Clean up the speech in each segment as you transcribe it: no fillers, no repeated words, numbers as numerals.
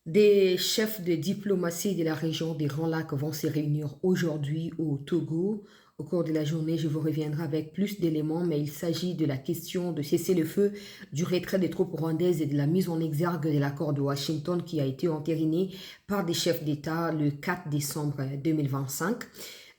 Des chefs de diplomatie de la région des Grands Lacs vont se réunir aujourd'hui au Togo. Au cours de la journée, je vous reviendrai avec plus d'éléments, mais il s'agit de la question de cesser le feu, du retrait des troupes rwandaises et de la mise en exergue de l'accord de Washington qui a été entériné par des chefs d'État le 4 décembre 2025.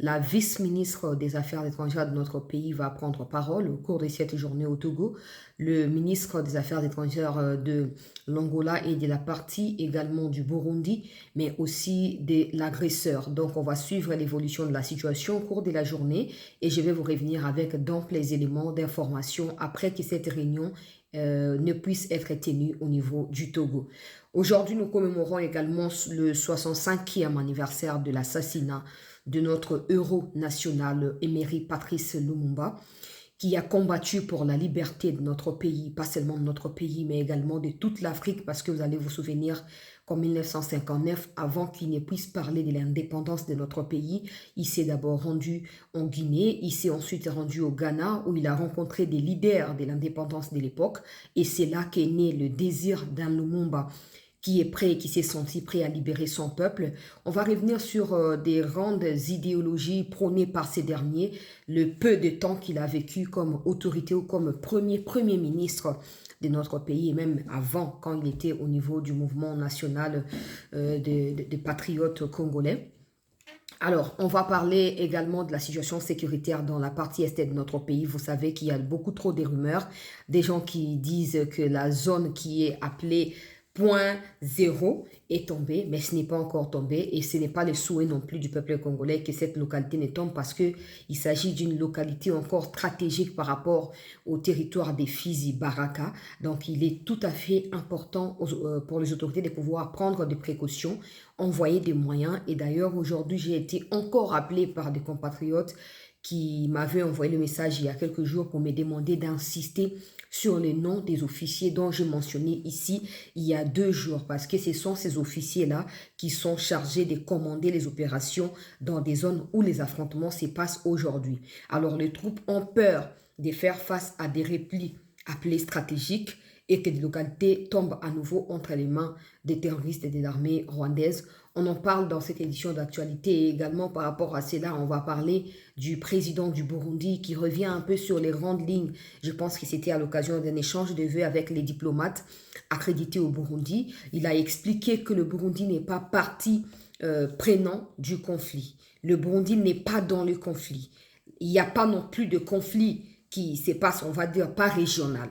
La vice-ministre des Affaires étrangères de notre pays va prendre parole au cours de cette journée au Togo. Le ministre des Affaires étrangères de l'Angola et de la partie également du Burundi, mais aussi de l'agresseur. Donc, on va suivre l'évolution de la situation au cours de la journée et je vais vous revenir avec d'amples éléments d'information après que cette réunion ne puisse être tenue au niveau du Togo. Aujourd'hui, nous commémorons également le 65e anniversaire de l'assassinat de notre héros national, Emery Patrice Lumumba, qui a combattu pour la liberté de notre pays, pas seulement de notre pays, mais également de toute l'Afrique, parce que vous allez vous souvenir qu'en 1959, avant qu'il ne puisse parler de l'indépendance de notre pays, il s'est d'abord rendu en Guinée, il s'est ensuite rendu au Ghana, où il a rencontré des leaders de l'indépendance de l'époque, et c'est là qu'est né le désir d'un Lumumba qui est prêt, qui s'est senti prêt à libérer son peuple. On va revenir sur des grandes idéologies prônées par ces derniers, le peu de temps qu'il a vécu comme autorité ou comme premier ministre de notre pays, et même avant, quand il était au niveau du mouvement national des patriotes congolais. Alors, on va parler également de la situation sécuritaire dans la partie est de notre pays. Vous savez qu'il y a beaucoup trop de rumeurs, des gens qui disent que la zone qui est appelée point zéro est tombée, mais ce n'est pas encore tombé et ce n'est pas le souhait non plus du peuple congolais que cette localité ne tombe parce qu'il s'agit d'une localité encore stratégique par rapport au territoire des Fizi-Baraka. Donc, il est tout à fait important pour les autorités de pouvoir prendre des précautions, envoyer des moyens. Et d'ailleurs, aujourd'hui, j'ai été encore appelé par des compatriotes qui m'avaient envoyé le message il y a quelques jours pour me demander d'insister sur les noms des officiers dont j'ai mentionné ici il y a 2 jours, parce que ce sont ces officiers-là qui sont chargés de commander les opérations dans des zones où les affrontements se passent aujourd'hui. Alors les troupes ont peur de faire face à des replis appelés stratégiques et que des localités tombent à nouveau entre les mains des terroristes et de l'armée rwandaise. On en parle dans cette édition d'actualité et également par rapport à cela, on va parler du président du Burundi qui revient un peu sur les grandes lignes. Je pense que c'était à l'occasion d'un échange de vues avec les diplomates accrédités au Burundi. Il a expliqué que le Burundi n'est pas partie prenant du conflit. Le Burundi n'est pas dans le conflit. Il n'y a pas non plus de conflit qui se passe, on va dire, pas régional.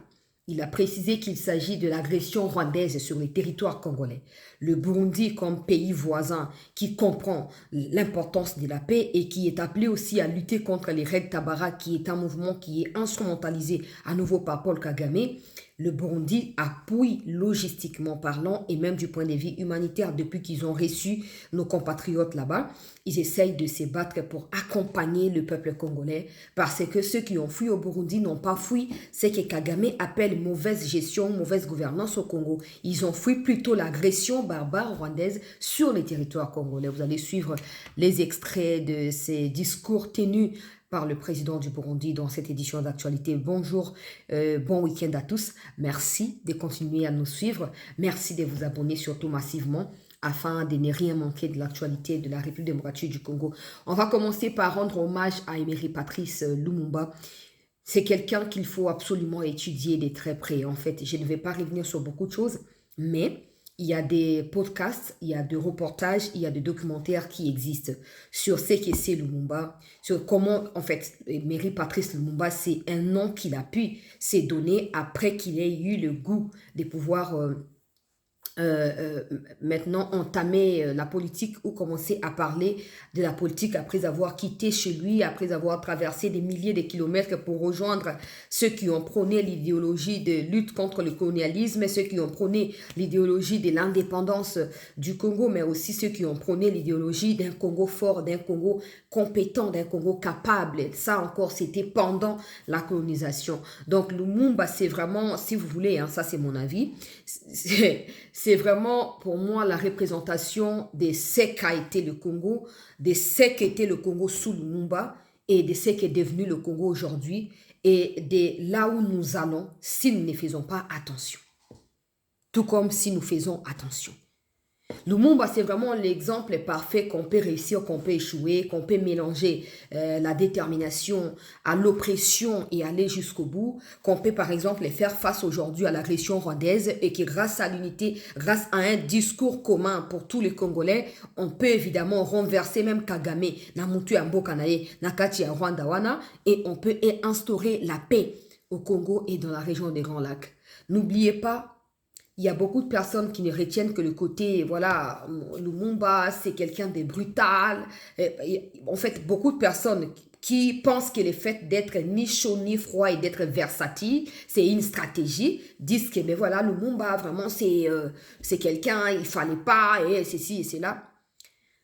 Il a précisé qu'il s'agit de l'agression rwandaise sur les territoires congolais. Le Burundi, comme pays voisin qui comprend l'importance de la paix et qui est appelé aussi à lutter contre les Red Tabara, qui est un mouvement qui est instrumentalisé à nouveau par Paul Kagame, le Burundi appuie logistiquement parlant et même du point de vue humanitaire depuis qu'ils ont reçu nos compatriotes là-bas. Ils essayent de se battre pour accompagner le peuple congolais parce que ceux qui ont fui au Burundi n'ont pas fui ce que Kagame appelle mauvaise gestion, mauvaise gouvernance au Congo. Ils ont fui plutôt l'agression barbare rwandaise sur les territoires congolais. Vous allez suivre les extraits de ces discours tenus par le président du Burundi dans cette édition d'actualité. Bonjour, bon week-end à tous. Merci de continuer à nous suivre. Merci de vous abonner surtout massivement afin de ne rien manquer de l'actualité de la République démocratique du Congo. On va commencer par rendre hommage à Emery Patrice Lumumba. C'est quelqu'un qu'il faut absolument étudier de très près. En fait, je ne vais pas revenir sur beaucoup de choses, mais il y a des podcasts, il y a des reportages, il y a des documentaires qui existent sur ce que c'est Lumumba, sur comment, en fait, Emery Patrice Lumumba, c'est un nom qu'il a pu se donner après qu'il ait eu le goût de pouvoir maintenant entamer la politique ou commencer à parler de la politique après avoir quitté chez lui, après avoir traversé des milliers de kilomètres pour rejoindre ceux qui ont prôné l'idéologie de lutte contre le colonialisme, ceux qui ont prôné l'idéologie de l'indépendance du Congo, mais aussi ceux qui ont prôné l'idéologie d'un Congo fort, d'un Congo compétent, d'un Congo capable. Ça encore, c'était pendant la colonisation. Donc Lumumba, c'est vraiment, si vous voulez, hein, ça c'est mon avis, c'est vraiment pour moi la représentation de ce qu'a été le Congo, de ce qu'était le Congo sous Lumumba et de ce qu'est devenu le Congo aujourd'hui et de là où nous allons si nous ne faisons pas attention. Tout comme si nous faisons attention. Lumumba, c'est vraiment l'exemple parfait qu'on peut réussir, qu'on peut échouer, qu'on peut mélanger la détermination à l'oppression et aller jusqu'au bout, qu'on peut par exemple faire face aujourd'hui à l'agression rwandaise et que grâce à l'unité, grâce à un discours commun pour tous les Congolais, on peut évidemment renverser même Kagame, na mutu ya mboka na ye, na kati ya Rwanda wana, et on peut instaurer la paix au Congo et dans la région des Grands Lacs. N'oubliez pas, il y a beaucoup de personnes qui ne retiennent que le côté, voilà, Lumumba, c'est quelqu'un de brutal. En fait, beaucoup de personnes qui pensent que le fait d'être ni chaud ni froid et d'être versatile, c'est une stratégie, disent que, ben voilà, Lumumba, vraiment, c'est quelqu'un, il fallait pas, et ceci et cela.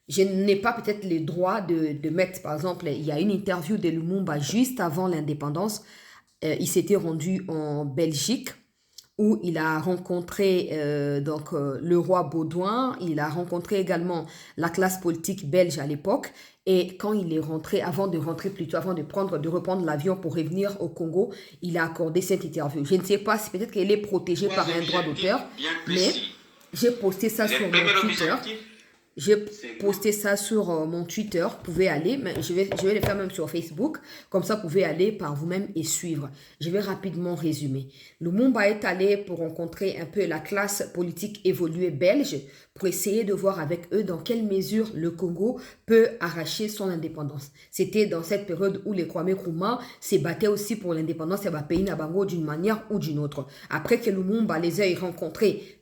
Je n'ai pas peut-être le droit de mettre, par exemple, il y a une interview de Lumumba juste avant l'indépendance. Il s'était rendu en Belgique où il a rencontré le roi Baudouin, il a rencontré également la classe politique belge à l'époque, et quand il est rentré, avant de reprendre l'avion pour revenir au Congo, il a accordé cette interview. Je ne sais pas si peut-être qu'elle est protégée par un droit d'auteur, mais j'ai posté ça sur mon Twitter. J'ai posté ça sur mon Twitter, vous pouvez aller, mais je vais le faire même sur Facebook, comme ça vous pouvez aller par vous-même et suivre. Je vais rapidement résumer. Lumumba est allé pour rencontrer un peu la classe politique évoluée belge, pour essayer de voir avec eux dans quelle mesure le Congo peut arracher son indépendance. C'était dans cette période où les Kwame Nkrumah se battaient aussi pour l'indépendance de pays Nabango d'une manière ou d'une autre. Après que Lumumba les ait rencontrés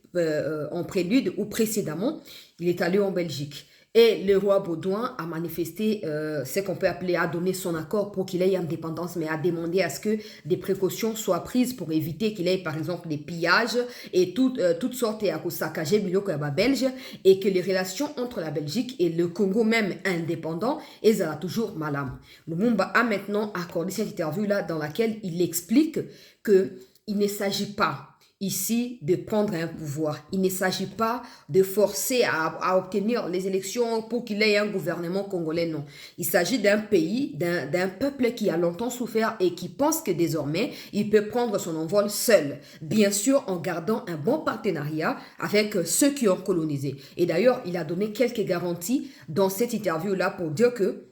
en prélude ou précédemment, il est allé en Belgique. Et le roi Baudouin a manifesté ce qu'on peut appeler, a donné son accord pour qu'il ait indépendance, mais a demandé à ce que des précautions soient prises pour éviter qu'il ait par exemple des pillages et toutes sortes de saccager belge, et que les relations entre la Belgique et le Congo même indépendant, elles sont toujours malam. Lumumba a maintenant accordé cette interview-là dans laquelle il explique qu'il ne s'agit pas ici de prendre un pouvoir. Il ne s'agit pas de forcer à obtenir les élections pour qu'il ait un gouvernement congolais, non. Il s'agit d'un pays, d'un peuple qui a longtemps souffert et qui pense que désormais, il peut prendre son envol seul. Bien sûr, en gardant un bon partenariat avec ceux qui ont colonisé. Et d'ailleurs, il a donné quelques garanties dans cette interview-là pour dire que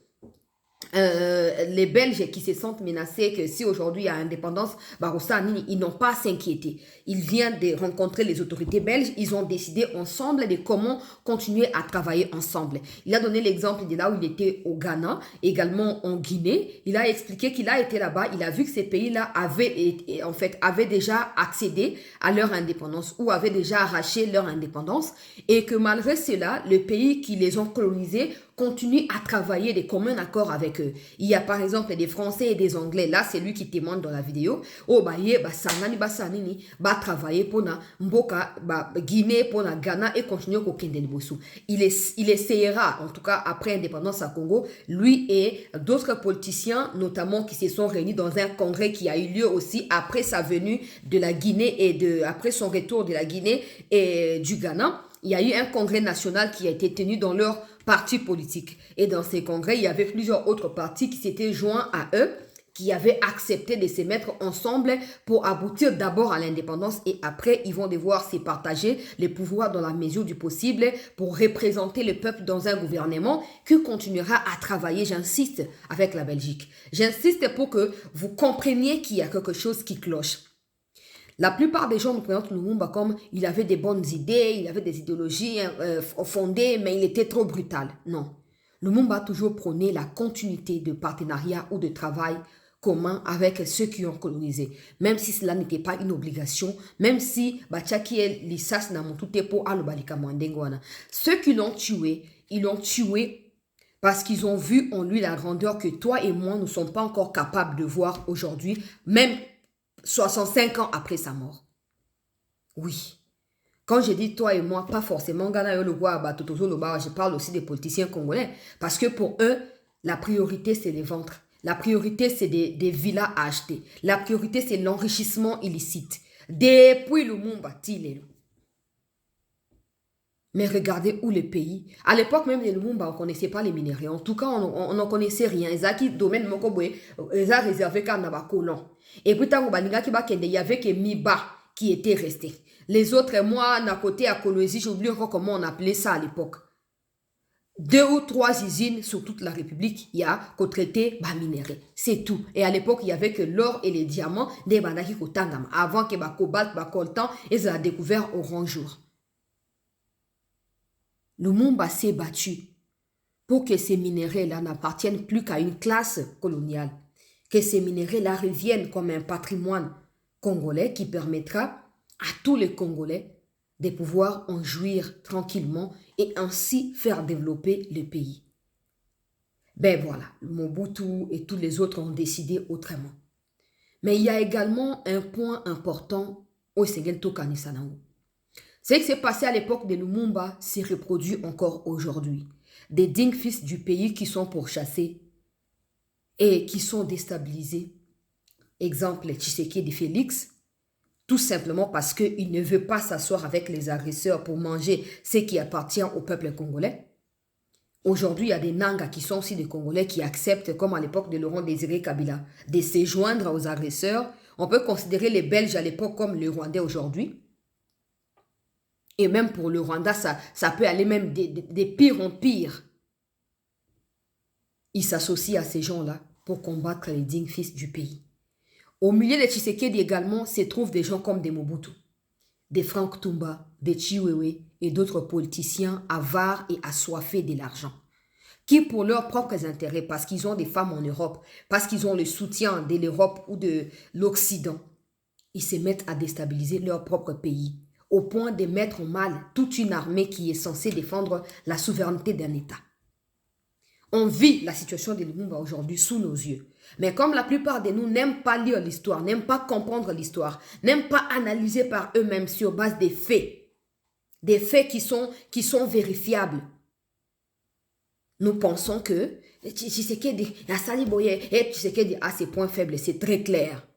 les Belges qui se sentent menacés, que si aujourd'hui il y a indépendance, ils n'ont pas à s'inquiéter. Il vient de rencontrer les autorités belges, ils ont décidé ensemble de comment continuer à travailler ensemble. Il a donné l'exemple de là où il était au Ghana, également en Guinée. Il a expliqué qu'il a été là-bas, il a vu que ces pays-là avaient déjà accédé à leur indépendance ou avaient déjà arraché leur indépendance, et que malgré cela, les pays qui les ont colonisés continuent à travailler de commun accord avec eux. Il y a par exemple des Français et des Anglais. Là, c'est lui qui témoigne dans la vidéo. Oh, travailler pour la Mboka, Guinée, pour la Ghana et continuer au Kendelibosu. Il essayera, en tout cas après indépendance à Congo, lui et d'autres politiciens, notamment qui se sont réunis dans un congrès qui a eu lieu aussi après sa venue de la Guinée et après son retour de la Guinée et du Ghana. Il y a eu un congrès national qui a été tenu dans leur parti politique. Et dans ces congrès, il y avait plusieurs autres partis qui s'étaient joints à eux, qui avaient accepté de se mettre ensemble pour aboutir d'abord à l'indépendance, et après, ils vont devoir se partager les pouvoirs dans la mesure du possible pour représenter le peuple dans un gouvernement qui continuera à travailler, j'insiste, avec la Belgique. J'insiste pour que vous compreniez qu'il y a quelque chose qui cloche. La plupart des gens nous présentent Lumumba comme il avait des bonnes idées, il avait des idéologies fondées, mais il était trop brutal. Non. Lumumba a toujours prôné la continuité de partenariat ou de travail commun avec ceux qui ont colonisé. Même si cela n'était pas une obligation, même si ceux qui l'ont tué, ils l'ont tué parce qu'ils ont vu en lui la grandeur que toi et moi ne sommes pas encore capables de voir aujourd'hui, même 65 ans après sa mort. Oui. Quand je dis toi et moi, pas forcément je parle aussi des politiciens congolais. Parce que pour eux, la priorité, c'est les ventres. La priorité, c'est des villas à acheter. La priorité, c'est l'enrichissement illicite. Depuis Lumumba, Tilelo. Mais regardez où le pays. À l'époque même de Lumumba, on ne connaissait pas les minéraux. En tout cas, on n'en connaissait rien. Ezaki domaine mokoboé, eza réservé qu'à naba colon. Et puis tant il y avait que Miba qui étaient restés. Les autres, moi, à côté à Colosie, j'oublie encore comment on appelait ça à l'époque. 2 ou 3 usines sur toute la République, il y a qu'au traité minéraux. C'est tout. Et à l'époque, il n'y avait que l'or et les diamants des bandaki kotangam. Avant que cobalt, coltan, ils ont découvert au grand jour. Lumumba s'est battu pour que ces minéraux-là n'appartiennent plus qu'à une classe coloniale. Que ces minéraux-là reviennent comme un patrimoine congolais qui permettra à tous les Congolais de pouvoir en jouir tranquillement et ainsi faire développer le pays. Ben voilà, Mobutu et tous les autres ont décidé autrement. Mais il y a également un point important au Segento Kanisanao. Ce qui s'est passé à l'époque de Lumumba s'est reproduit encore aujourd'hui. Des dignes fils du pays qui sont pourchassés et qui sont déstabilisés. Exemple, Tshisekedi Félix, tout simplement parce qu'il ne veut pas s'asseoir avec les agresseurs pour manger ce qui appartient au peuple congolais. Aujourd'hui, il y a des Nangas qui sont aussi des Congolais qui acceptent, comme à l'époque de Laurent Désiré Kabila, de se joindre aux agresseurs. On peut considérer les Belges à l'époque comme les Rwandais aujourd'hui. Et même pour le Rwanda, ça peut aller même de pire en pire. Ils s'associent à ces gens-là pour combattre les dignes fils du pays. Au milieu de Tshisekedi également se trouvent des gens comme des Mobutu, des Franck Toumba, des Chiwewe et d'autres politiciens avares et assoiffés de l'argent, qui pour leurs propres intérêts, parce qu'ils ont des femmes en Europe, parce qu'ils ont le soutien de l'Europe ou de l'Occident, ils se mettent à déstabiliser leur propre pays, au point de mettre en mal toute une armée qui est censée défendre la souveraineté d'un État. On vit la situation de Lumumba aujourd'hui sous nos yeux. Mais comme la plupart de nous n'aiment pas lire l'histoire, n'aiment pas comprendre l'histoire, n'aiment pas analyser par eux-mêmes sur base des faits qui sont vérifiables, nous pensons que Tshisekedi a sali boye et Tshisekedi a ses points faibles, c'est très clair.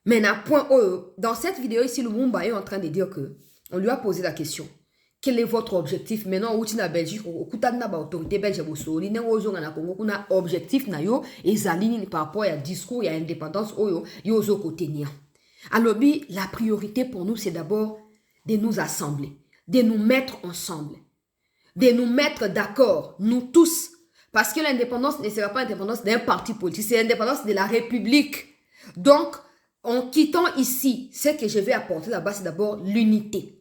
Mais dans cette vidéo ici, Lumumba est en train de dire que on lui a posé la question. Quel est votre objectif maintenant au Belgique au autorité belge on a objectif na yo ezali par rapport à discours et à indépendance oyo yo zo tenir. Alors la priorité pour nous c'est d'abord de nous assembler, de nous mettre ensemble, de nous mettre d'accord nous tous parce que l'indépendance ne sera pas l'indépendance d'un parti politique, c'est l'indépendance de la République. Donc en quittant ici, ce que je vais apporter là-bas c'est d'abord l'unité.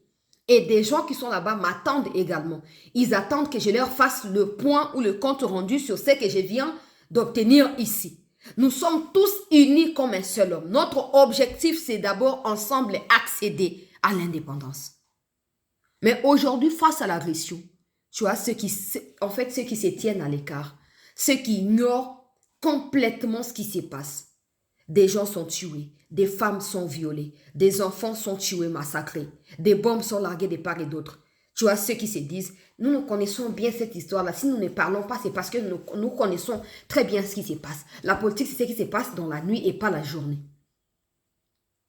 Et des gens qui sont là-bas m'attendent également. Ils attendent que je leur fasse le point ou le compte rendu sur ce que je viens d'obtenir ici. Nous sommes tous unis comme un seul homme. Notre objectif, c'est d'abord ensemble accéder à l'indépendance. Mais aujourd'hui, face à l'agression, tu vois, ceux qui se tiennent à l'écart, ceux qui ignorent complètement ce qui se passe. Des gens sont tués, des femmes sont violées, des enfants sont tués, massacrés, des bombes sont larguées de part et d'autre. Tu vois, ceux qui se disent, nous connaissons bien cette histoire-là. Si nous ne parlons pas, c'est parce que nous connaissons très bien ce qui se passe. La politique, c'est ce qui se passe dans la nuit et pas la journée.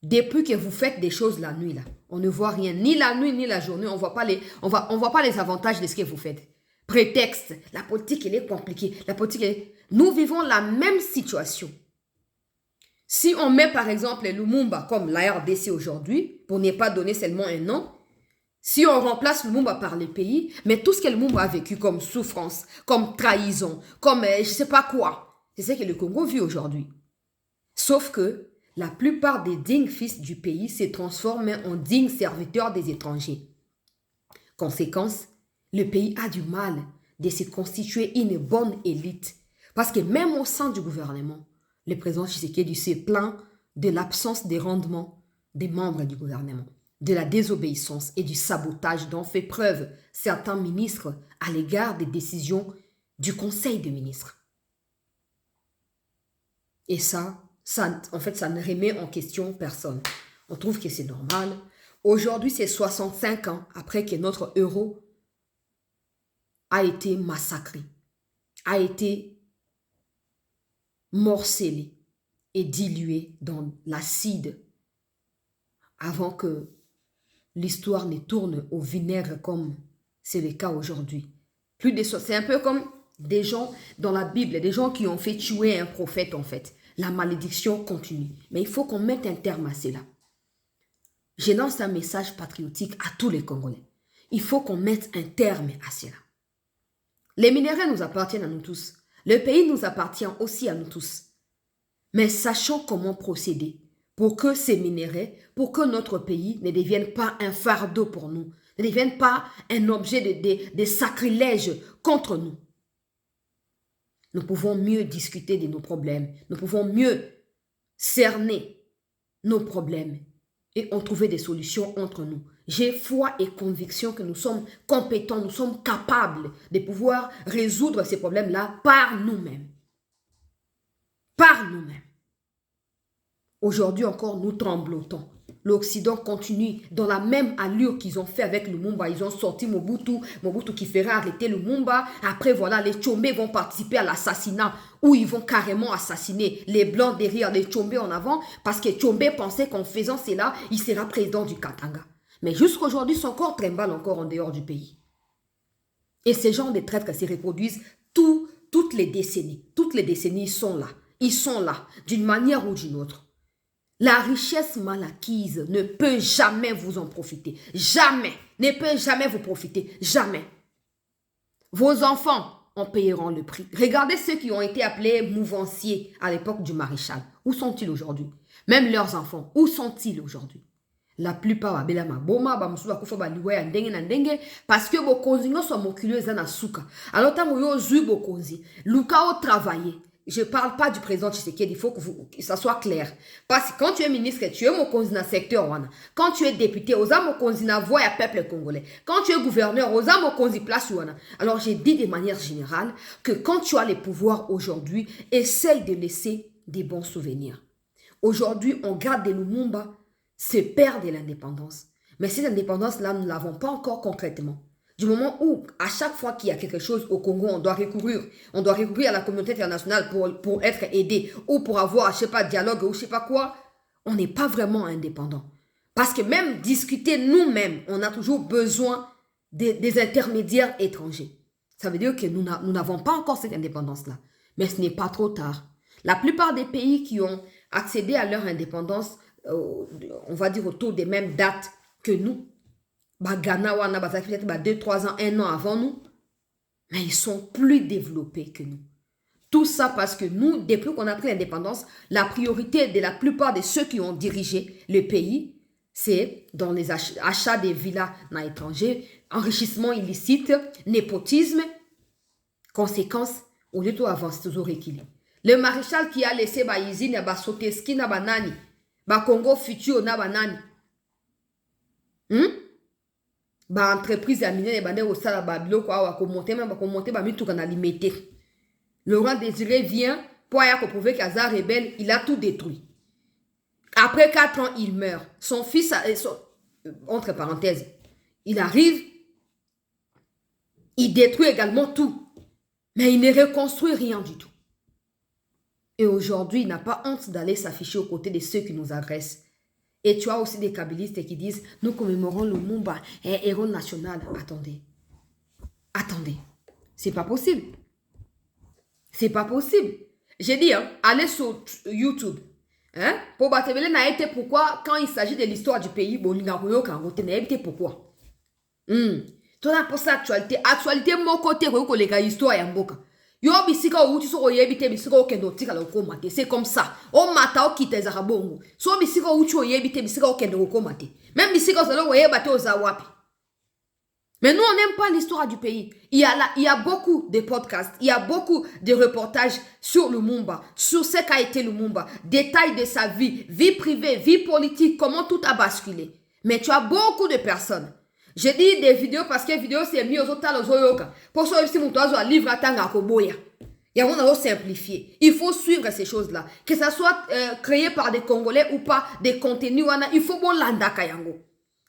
Depuis que vous faites des choses la nuit, là, on ne voit rien. Ni la nuit, ni la journée. On voit pas les avantages de ce que vous faites. Prétexte, la politique, elle est compliquée. Nous vivons la même situation. Si on met par exemple Lumumba comme la RDC aujourd'hui, pour ne pas donner seulement un nom, si on remplace Lumumba par les pays, mais tout ce que Lumumba a vécu comme souffrance, comme trahison, comme je ne sais pas quoi, c'est ce que le Congo vit aujourd'hui. Sauf que la plupart des dignes fils du pays se transforment en dignes serviteurs des étrangers. Conséquence, le pays a du mal de se constituer une bonne élite. Parce que même au sein du gouvernement, le président Tshisekedi se plaint de l'absence de rendement des membres du gouvernement, de la désobéissance et du sabotage dont fait preuve certains ministres à l'égard des décisions du Conseil des ministres. Et ça ne remet en question personne. On trouve que c'est normal. Aujourd'hui, c'est 65 ans après que notre euro a été massacré, a été morcelé et dilué dans l'acide avant que l'histoire ne tourne au vinaigre comme c'est le cas aujourd'hui. C'est un peu comme des gens dans la Bible, des gens qui ont fait tuer un prophète en fait. La malédiction continue. Mais il faut qu'on mette un terme à cela. Je lance un message patriotique à tous les Congolais. Il faut qu'on mette un terme à cela. Les minéraux nous appartiennent à nous tous. Le pays nous appartient aussi à nous tous. Mais sachons comment procéder pour que ces minéraux, pour que notre pays ne devienne pas un fardeau pour nous, ne devienne pas un objet de sacrilège contre nous. Nous pouvons mieux discuter de nos problèmes. Nous pouvons mieux cerner nos problèmes et en trouver des solutions entre nous. J'ai foi et conviction que nous sommes compétents, nous sommes capables de pouvoir résoudre ces problèmes-là par nous-mêmes. Par nous-mêmes. Aujourd'hui encore, nous tremblotons. L'Occident continue dans la même allure qu'ils ont fait avec Lumumba. Ils ont sorti Mobutu qui ferait arrêter Lumumba. Après, voilà, les Tchombe vont participer à l'assassinat où ils vont carrément assassiner les Blancs derrière, les Tchombe en avant, parce que Tchombe pensait qu'en faisant cela, il sera président du Katanga. Mais jusqu'aujourd'hui, son corps trimballe encore en dehors du pays. Et ces genres de traîtres se reproduisent toutes les décennies. Toutes les décennies, ils sont là. Ils sont là, d'une manière ou d'une autre. La richesse mal acquise ne peut jamais vous en profiter. Jamais. Ne peut jamais vous profiter. Jamais. Vos enfants en payeront le prix. Regardez ceux qui ont été appelés mouvanciers à l'époque du maréchal. Où sont-ils aujourd'hui? Même leurs enfants, où sont-ils aujourd'hui? La plupart parce que bokonzi no so mokuleux na suka. Alors tango yo zui bokonzi, luka o travailler. Je ne parle pas du président Tshisekedi, il faut que ça soit clair. Parce que quand tu es ministre, tu es mokonzi na secteur wana. Quand tu es député, oza mokonzi na voix à peuple congolais. Quand tu es gouverneur, oza mokonzi place wana. Alors j'ai dit de manière générale que quand tu as les pouvoirs aujourd'hui, essaye de laisser des bons souvenirs. Aujourd'hui, on garde des Lumumba, c'est père de l'indépendance. Mais cette indépendance-là, nous ne l'avons pas encore concrètement. Du moment où, à chaque fois qu'il y a quelque chose au Congo, on doit recourir à la communauté internationale pour être aidé ou pour avoir, je sais pas, dialogue ou je sais pas quoi, on n'est pas vraiment indépendant. Parce que même discuter nous-mêmes, on a toujours besoin des intermédiaires étrangers. Ça veut dire que nous n'avons pas encore cette indépendance-là. Mais ce n'est pas trop tard. La plupart des pays qui ont accédé à leur indépendance, on va dire autour des mêmes dates que nous, Ghana, peut-être 2-3 ans, 1 an avant nous, mais ils sont plus développés que nous. Tout ça parce que nous, depuis qu'on a pris l'indépendance, la priorité de la plupart de ceux qui ont dirigé le pays, c'est dans les achats des villas dans l'étranger, enrichissement illicite, népotisme, conséquences, au lieu d'avancer toujours équilibre. Le maréchal qui a laissé Baïzine, Soteski, Banani, Congo futur, Banani, entreprise à miner les bandés au sala babilo quoi monter même monter ba mitu kana limité. Laurent Désiré vient pour prouver qu'Azar rebelle, il a tout détruit. Après 4 ans, il meurt. Son fils entre parenthèses, il arrive, il détruit également tout. Mais il ne reconstruit rien du tout. Et aujourd'hui, il n'a pas honte d'aller s'afficher aux côtés de ceux qui nous agressent. Et tu as aussi des kabylistes qui disent « Nous commémorons Lumumba, héros national. » Attendez. Attendez. C'est pas possible. C'est pas possible. J'ai dit, allez sur YouTube. Pour Batebele n'a été pourquoi, quand il s'agit de l'histoire du pays, n'a été pourquoi. Toi, pour ça, actualité. Actualité, mon côté, les histoire et mboka. Yo bisika ou tu so yebite bisika o kendo tika la ko mate, c'est comme ça. O mata o kite za bongo. So bisika ou tu yebite bisika o kendo ko mate. Même bisika za lo yebate o za wapi. Mais nous on n'aime pas l'histoire du pays. Il y a beaucoup de podcasts, il y a beaucoup de reportages sur Lumumba, sur ce qu'a été Lumumba, détails de sa vie, vie privée, vie politique, comment tout a basculé. Mais tu as beaucoup de personnes. Je dis des vidéos parce que les vidéos c'est mieux aux autres yoka. Pour ça aussi mon toizo livre atanga koboya. Et on a simplifié. Il faut suivre ces choses-là. Que ça soit créé par des Congolais ou pas des contenus il faut bon landa kayango.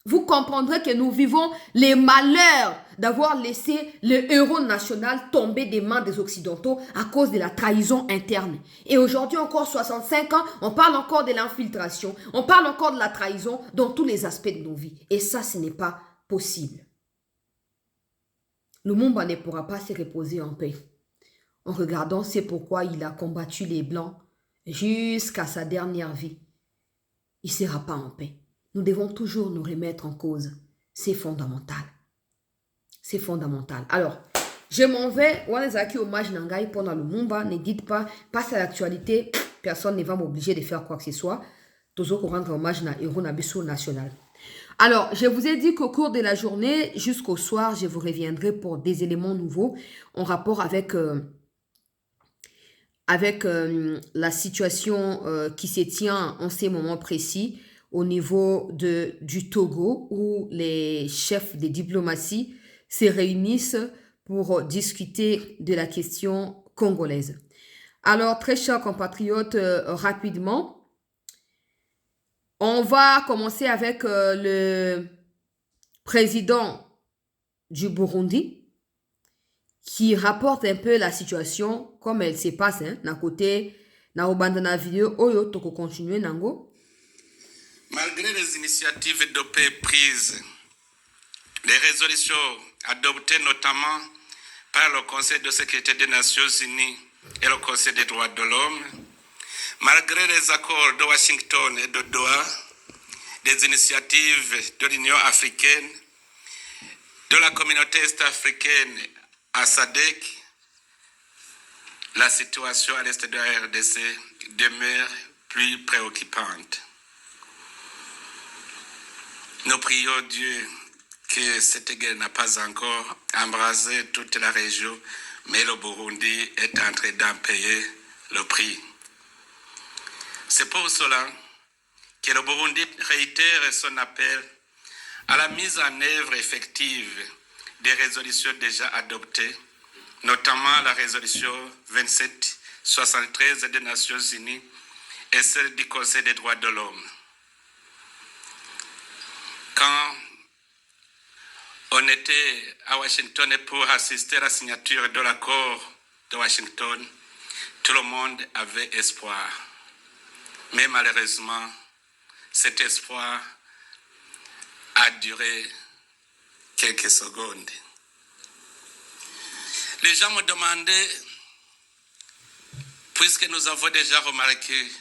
Vous comprendrez que nous vivons les malheurs d'avoir laissé le héros national tomber des mains des Occidentaux à cause de la trahison interne. Et aujourd'hui, encore 65 ans, on parle encore de l'infiltration, on parle encore de la trahison dans tous les aspects de nos vies. Et ça, ce n'est pas possible. Lumumba ne pourra pas se reposer en paix. En regardant, c'est pourquoi il a combattu les Blancs jusqu'à sa dernière vie. Il ne sera pas en paix. nous devons toujours nous remettre en cause. C'est fondamental. C'est fondamental. Alors, je m'en vais. Wanezaki hommage Nangai pendant le Mumba. Ne dites pas, passe à l'actualité. Personne ne va m'obliger de faire quoi que ce soit. Toujours qu'on rendre hommage à Héros Nabiso national. Alors, je vous ai dit qu'au cours de la journée, jusqu'au soir, je vous reviendrai pour des éléments nouveaux en rapport avec la situation qui se tient en ces moments précis au niveau du Togo, où les chefs des diplomaties se réunissent pour discuter de la question congolaise. Alors, très chers compatriotes, rapidement, on va commencer avec le président du Burundi qui rapporte un peu la situation comme elle se passe, hein, d'un côté, na obanda na vidéo, oyo toko continuer nango. Malgré les initiatives de paix prises, les résolutions adoptées notamment par le Conseil de sécurité des Nations Unies et le Conseil des droits de l'homme, malgré les accords de Washington et de Doha, des initiatives de l'Union africaine, de la communauté est-africaine à SADC, la situation à l'est de la RDC demeure plus préoccupante. Nous prions Dieu que cette guerre n'a pas encore embrasé toute la région, mais le Burundi est en train d'en payer le prix. C'est pour cela que le Burundi réitère son appel à la mise en œuvre effective des résolutions déjà adoptées, notamment la résolution 2773 des Nations Unies et celle du Conseil des droits de l'homme. Quand on était à Washington pour assister à la signature de l'accord de Washington, tout le monde avait espoir. Mais malheureusement, cet espoir a duré quelques secondes. Les gens me demandaient, puisque nous avons déjà remarqué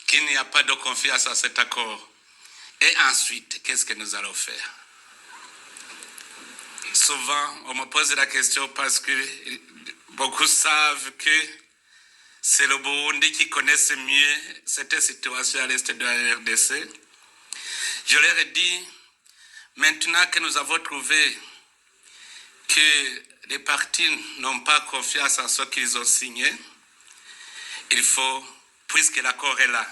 qu'il n'y a pas de confiance à cet accord, et ensuite, qu'est-ce que nous allons faire? Souvent, on me pose la question parce que beaucoup savent que c'est le Burundi qui connaît mieux cette situation à l'est de la RDC. Je leur ai dit, maintenant que nous avons trouvé que les partis n'ont pas confiance en ce qu'ils ont signé, il faut, puisque l'accord est là,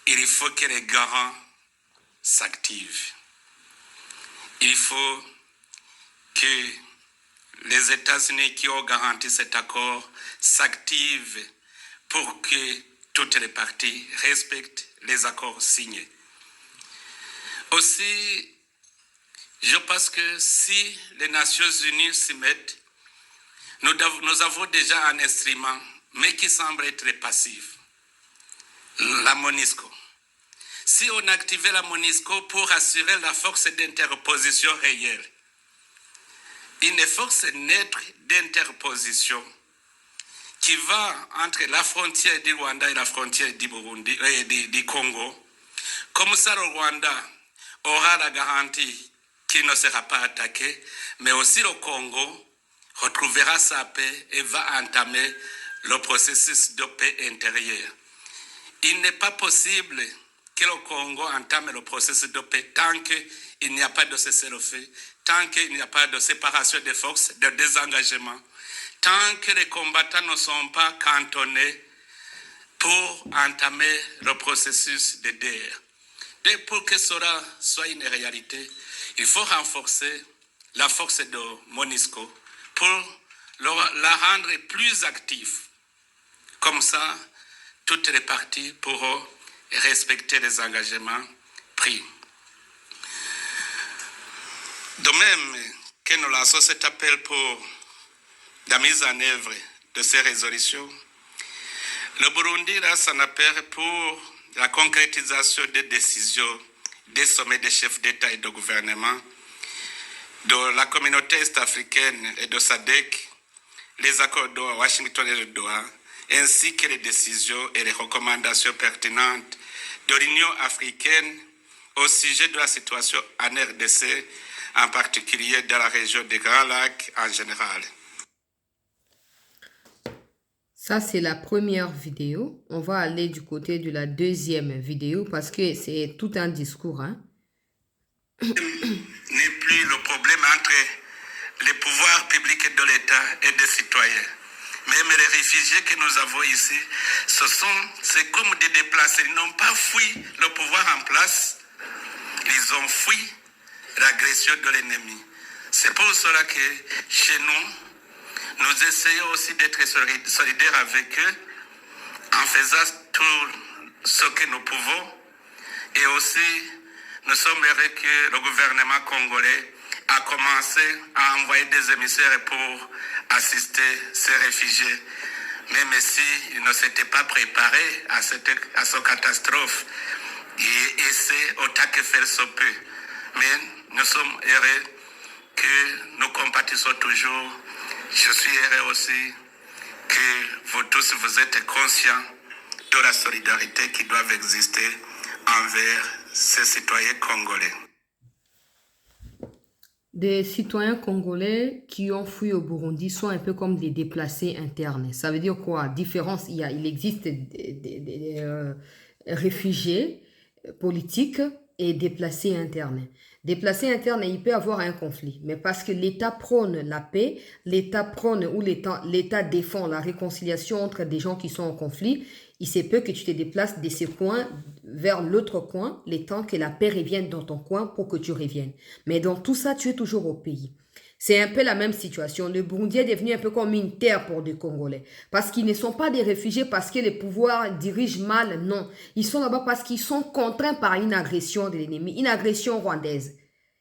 il faut que les garants s'activent. Il faut que les États-Unis qui ont garanti cet accord s'activent pour que toutes les parties respectent les accords signés. Aussi, je pense que si les Nations Unies s'y mettent, nous avons déjà un instrument, mais qui semble être passif, la MONUSCO. Si on activait la MONUSCO pour assurer la force d'interposition réelle, une force neutre d'interposition qui va entre la frontière du Rwanda et la frontière du Burundi et du Congo. Comme ça, le Rwanda aura la garantie qu'il ne sera pas attaqué, mais aussi le Congo retrouvera sa paix et va entamer le processus de paix intérieure. Il n'est pas possible que le Congo entame le processus de paix tant qu'il n'y a pas de cessez-le-feu, tant qu'il n'y a pas de séparation des forces, de désengagement, tant que les combattants ne sont pas cantonnés pour entamer le processus de guerre. Et pour que cela soit une réalité, il faut renforcer la force de MONUSCO pour la rendre plus active. Comme ça, toutes les parties pourront respecter les engagements pris. De même que nous lançons cet appel pour la mise en œuvre de ces résolutions, le Burundi lance un appel pour la concrétisation des décisions des sommets des chefs d'État et de gouvernement de la communauté est-africaine et de SADC, les accords de Washington et de Doha, ainsi que les décisions et les recommandations pertinentes de l'Union africaine au sujet de la situation en RDC, en particulier dans la région des Grands Lacs en général. Ça, c'est la première vidéo. On va aller du côté de la deuxième vidéo parce que c'est tout un discours. Hein. N'est plus le problème entre les pouvoirs publics de l'État et des citoyens. Même les réfugiés que nous avons ici, c'est comme des déplacés. Ils n'ont pas fui le pouvoir en place, ils ont fui l'agression de l'ennemi. C'est pour cela que chez nous essayons aussi d'être solidaires avec eux en faisant tout ce que nous pouvons. Et aussi, nous sommes heureux que le gouvernement congolais a commencé à envoyer des émissaires pour assister ces réfugiés. Même s'ils ne s'étaient pas préparés à cette catastrophe, et essaient autant que faire se peut. Mais nous sommes heureux que nous compatissons toujours. Je suis heureux aussi que vous tous vous êtes conscients de la solidarité qui doit exister envers ces citoyens congolais. Des citoyens congolais qui ont fui au Burundi sont un peu comme des déplacés internes. Ça veut dire quoi? Différence, il existe des réfugiés politiques et déplacés internes. Déplacés internes, il peut y avoir un conflit, mais parce que l'État prône la paix, l'État prône ou l'État défend la réconciliation entre des gens qui sont en conflit, il se peut que tu te déplaces de ce coin vers l'autre coin, le temps que la paix revienne dans ton coin pour que tu reviennes. Mais dans tout ça, tu es toujours au pays. C'est un peu la même situation. Le Burundi est devenu un peu comme une terre pour des Congolais. Parce qu'ils ne sont pas des réfugiés parce que les pouvoirs dirigent mal, non. Ils sont là-bas parce qu'ils sont contraints par une agression de l'ennemi, une agression rwandaise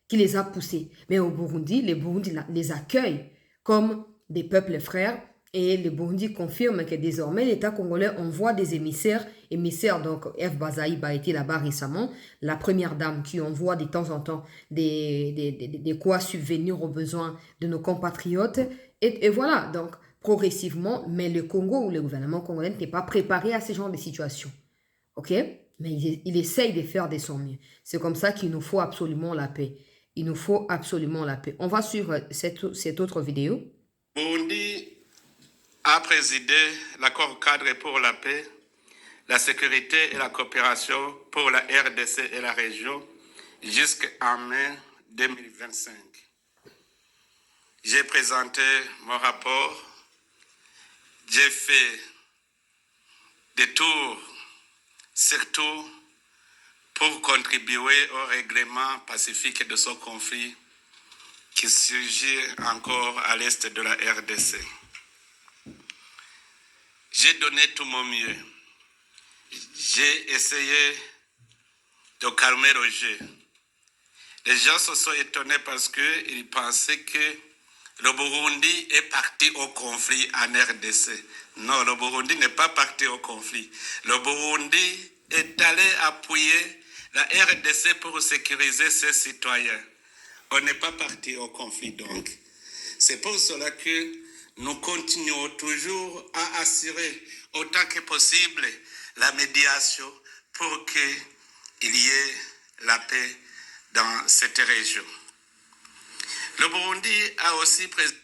qui les a poussés. Mais au Burundi, les Burundi les accueillent comme des peuples frères. Et le Burundi confirme que désormais, l'État congolais envoie des émissaires donc F. Bazaïba a été là-bas récemment, la première dame qui envoie de temps en temps des quoi subvenir aux besoins de nos compatriotes. Et voilà, donc progressivement, mais le Congo ou le gouvernement congolais n'est pas préparé à ce genre de situation. Ok? Mais il essaye de faire de son mieux. C'est comme ça qu'il nous faut absolument la paix. Il nous faut absolument la paix. On va suivre cette autre vidéo. Burundi a présidé l'accord cadre pour la paix, la sécurité et la coopération pour la RDC et la région jusqu'en mai 2025. J'ai présenté mon rapport, j'ai fait des tours, surtout pour contribuer au règlement pacifique de ce conflit qui surgit encore à l'est de la RDC. J'ai donné tout mon mieux. J'ai essayé de calmer le jeu. Les gens se sont étonnés parce qu'ils pensaient que le Burundi est parti au conflit en RDC. Non, le Burundi n'est pas parti au conflit. Le Burundi est allé appuyer la RDC pour sécuriser ses citoyens. On n'est pas parti au conflit donc. C'est pour cela que nous continuons toujours à assurer autant que possible la médiation pour qu'il y ait la paix dans cette région. Le Burundi a aussi présenté...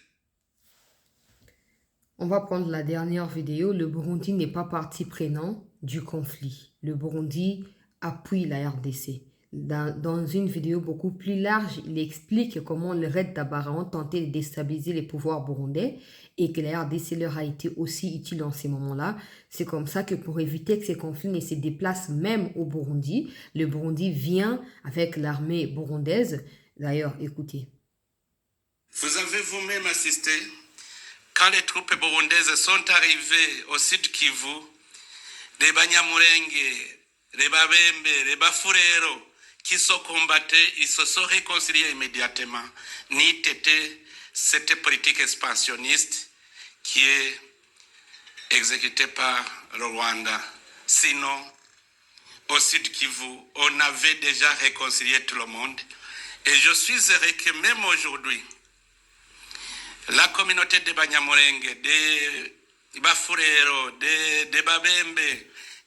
On va prendre la dernière vidéo. Le Burundi n'est pas partie prenante du conflit. Le Burundi appuie la RDC. Dans une vidéo beaucoup plus large, il explique comment le Red Tabara ont tenté de déstabiliser les pouvoirs burundais et que la RDC leur a été aussi utile en ces moments-là. C'est comme ça que pour éviter que ces conflits ne se déplacent même au Burundi, le Burundi vient avec l'armée burundaise. D'ailleurs, écoutez. Vous avez vous-même assisté quand les troupes burundaises sont arrivées au sud Kivu, les Banyamulenge, les Babembe, les Bafurero, qui se combattaient, ils se sont réconciliés immédiatement. Ni tété cette politique expansionniste qui est exécutée par le Rwanda. Sinon, au Sud Kivu, on avait déjà réconcilié tout le monde. Et je suis heureux que même aujourd'hui, la communauté de Banyamulenge, de Bafurero, de Babembe,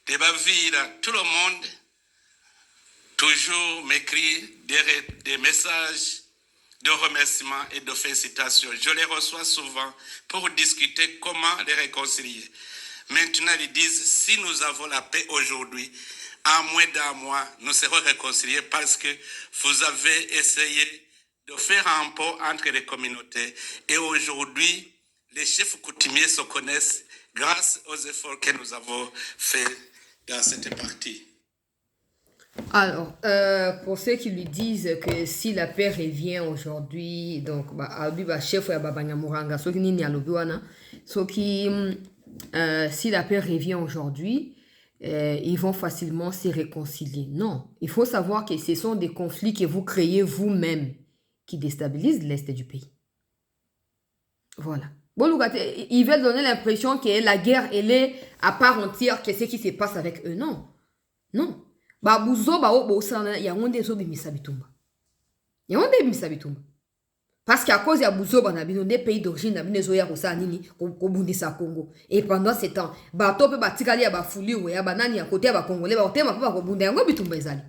de Bavira, tout le monde toujours m'écrit des messages de remerciements et de félicitations. Je les reçois souvent pour discuter comment les réconcilier. Maintenant, ils disent, si nous avons la paix aujourd'hui, en moins d'un mois, nous serons réconciliés parce que vous avez essayé de faire un pont entre les communautés. Et aujourd'hui, les chefs coutumiers se connaissent grâce aux efforts que nous avons faits dans cette partie. Alors, pour ceux qui lui disent que si la paix revient aujourd'hui, donc, chef ya Babanyamuranga, ceux qui n'y a si la paix revient aujourd'hui, ils vont facilement se réconcilier. Non, il faut savoir que ce sont des conflits que vous créez vous-même qui déstabilisent l'Est du pays. Voilà. Bon, ils veulent donner l'impression que la guerre, elle est à part entière, que ce qui se passe avec eux. Non. Non. Parce qu'à cause de Bouzo, des pays d'origine, Congo. Et pendant ce temps, bato pe batikali ya bafuli we ya banani ya kote ya bakongole ba otema pe bakobunda yango bitumba ezali.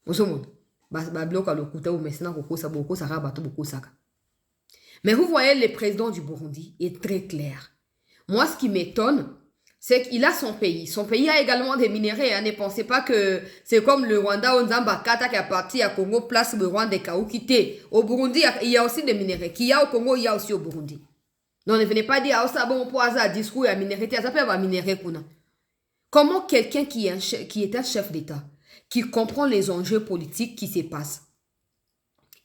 Osomona. Ba bloka lokuta ou mesina kokosa boko saka bato boko saka. Mais vous voyez, le président du Burundi est très clair. Moi, ce qui m'étonne, c'est qu'il a son pays. Son pays a également des minéraux. Hein. Ne pensez pas que c'est comme le Rwanda, Onzamba Kata qui est parti à Congo, place le Rwanda et Kaou quitté. Au Burundi, il y a aussi des minéraux. Qu'il y a au Congo, il y a aussi au Burundi. Non, ne venez pas dire, ah, ça bon, pour hasard, discours, il y a minéraux, ça peut avoir minéraux. Comment quelqu'un qui est un chef d'État, qui comprend les enjeux politiques qui se passent,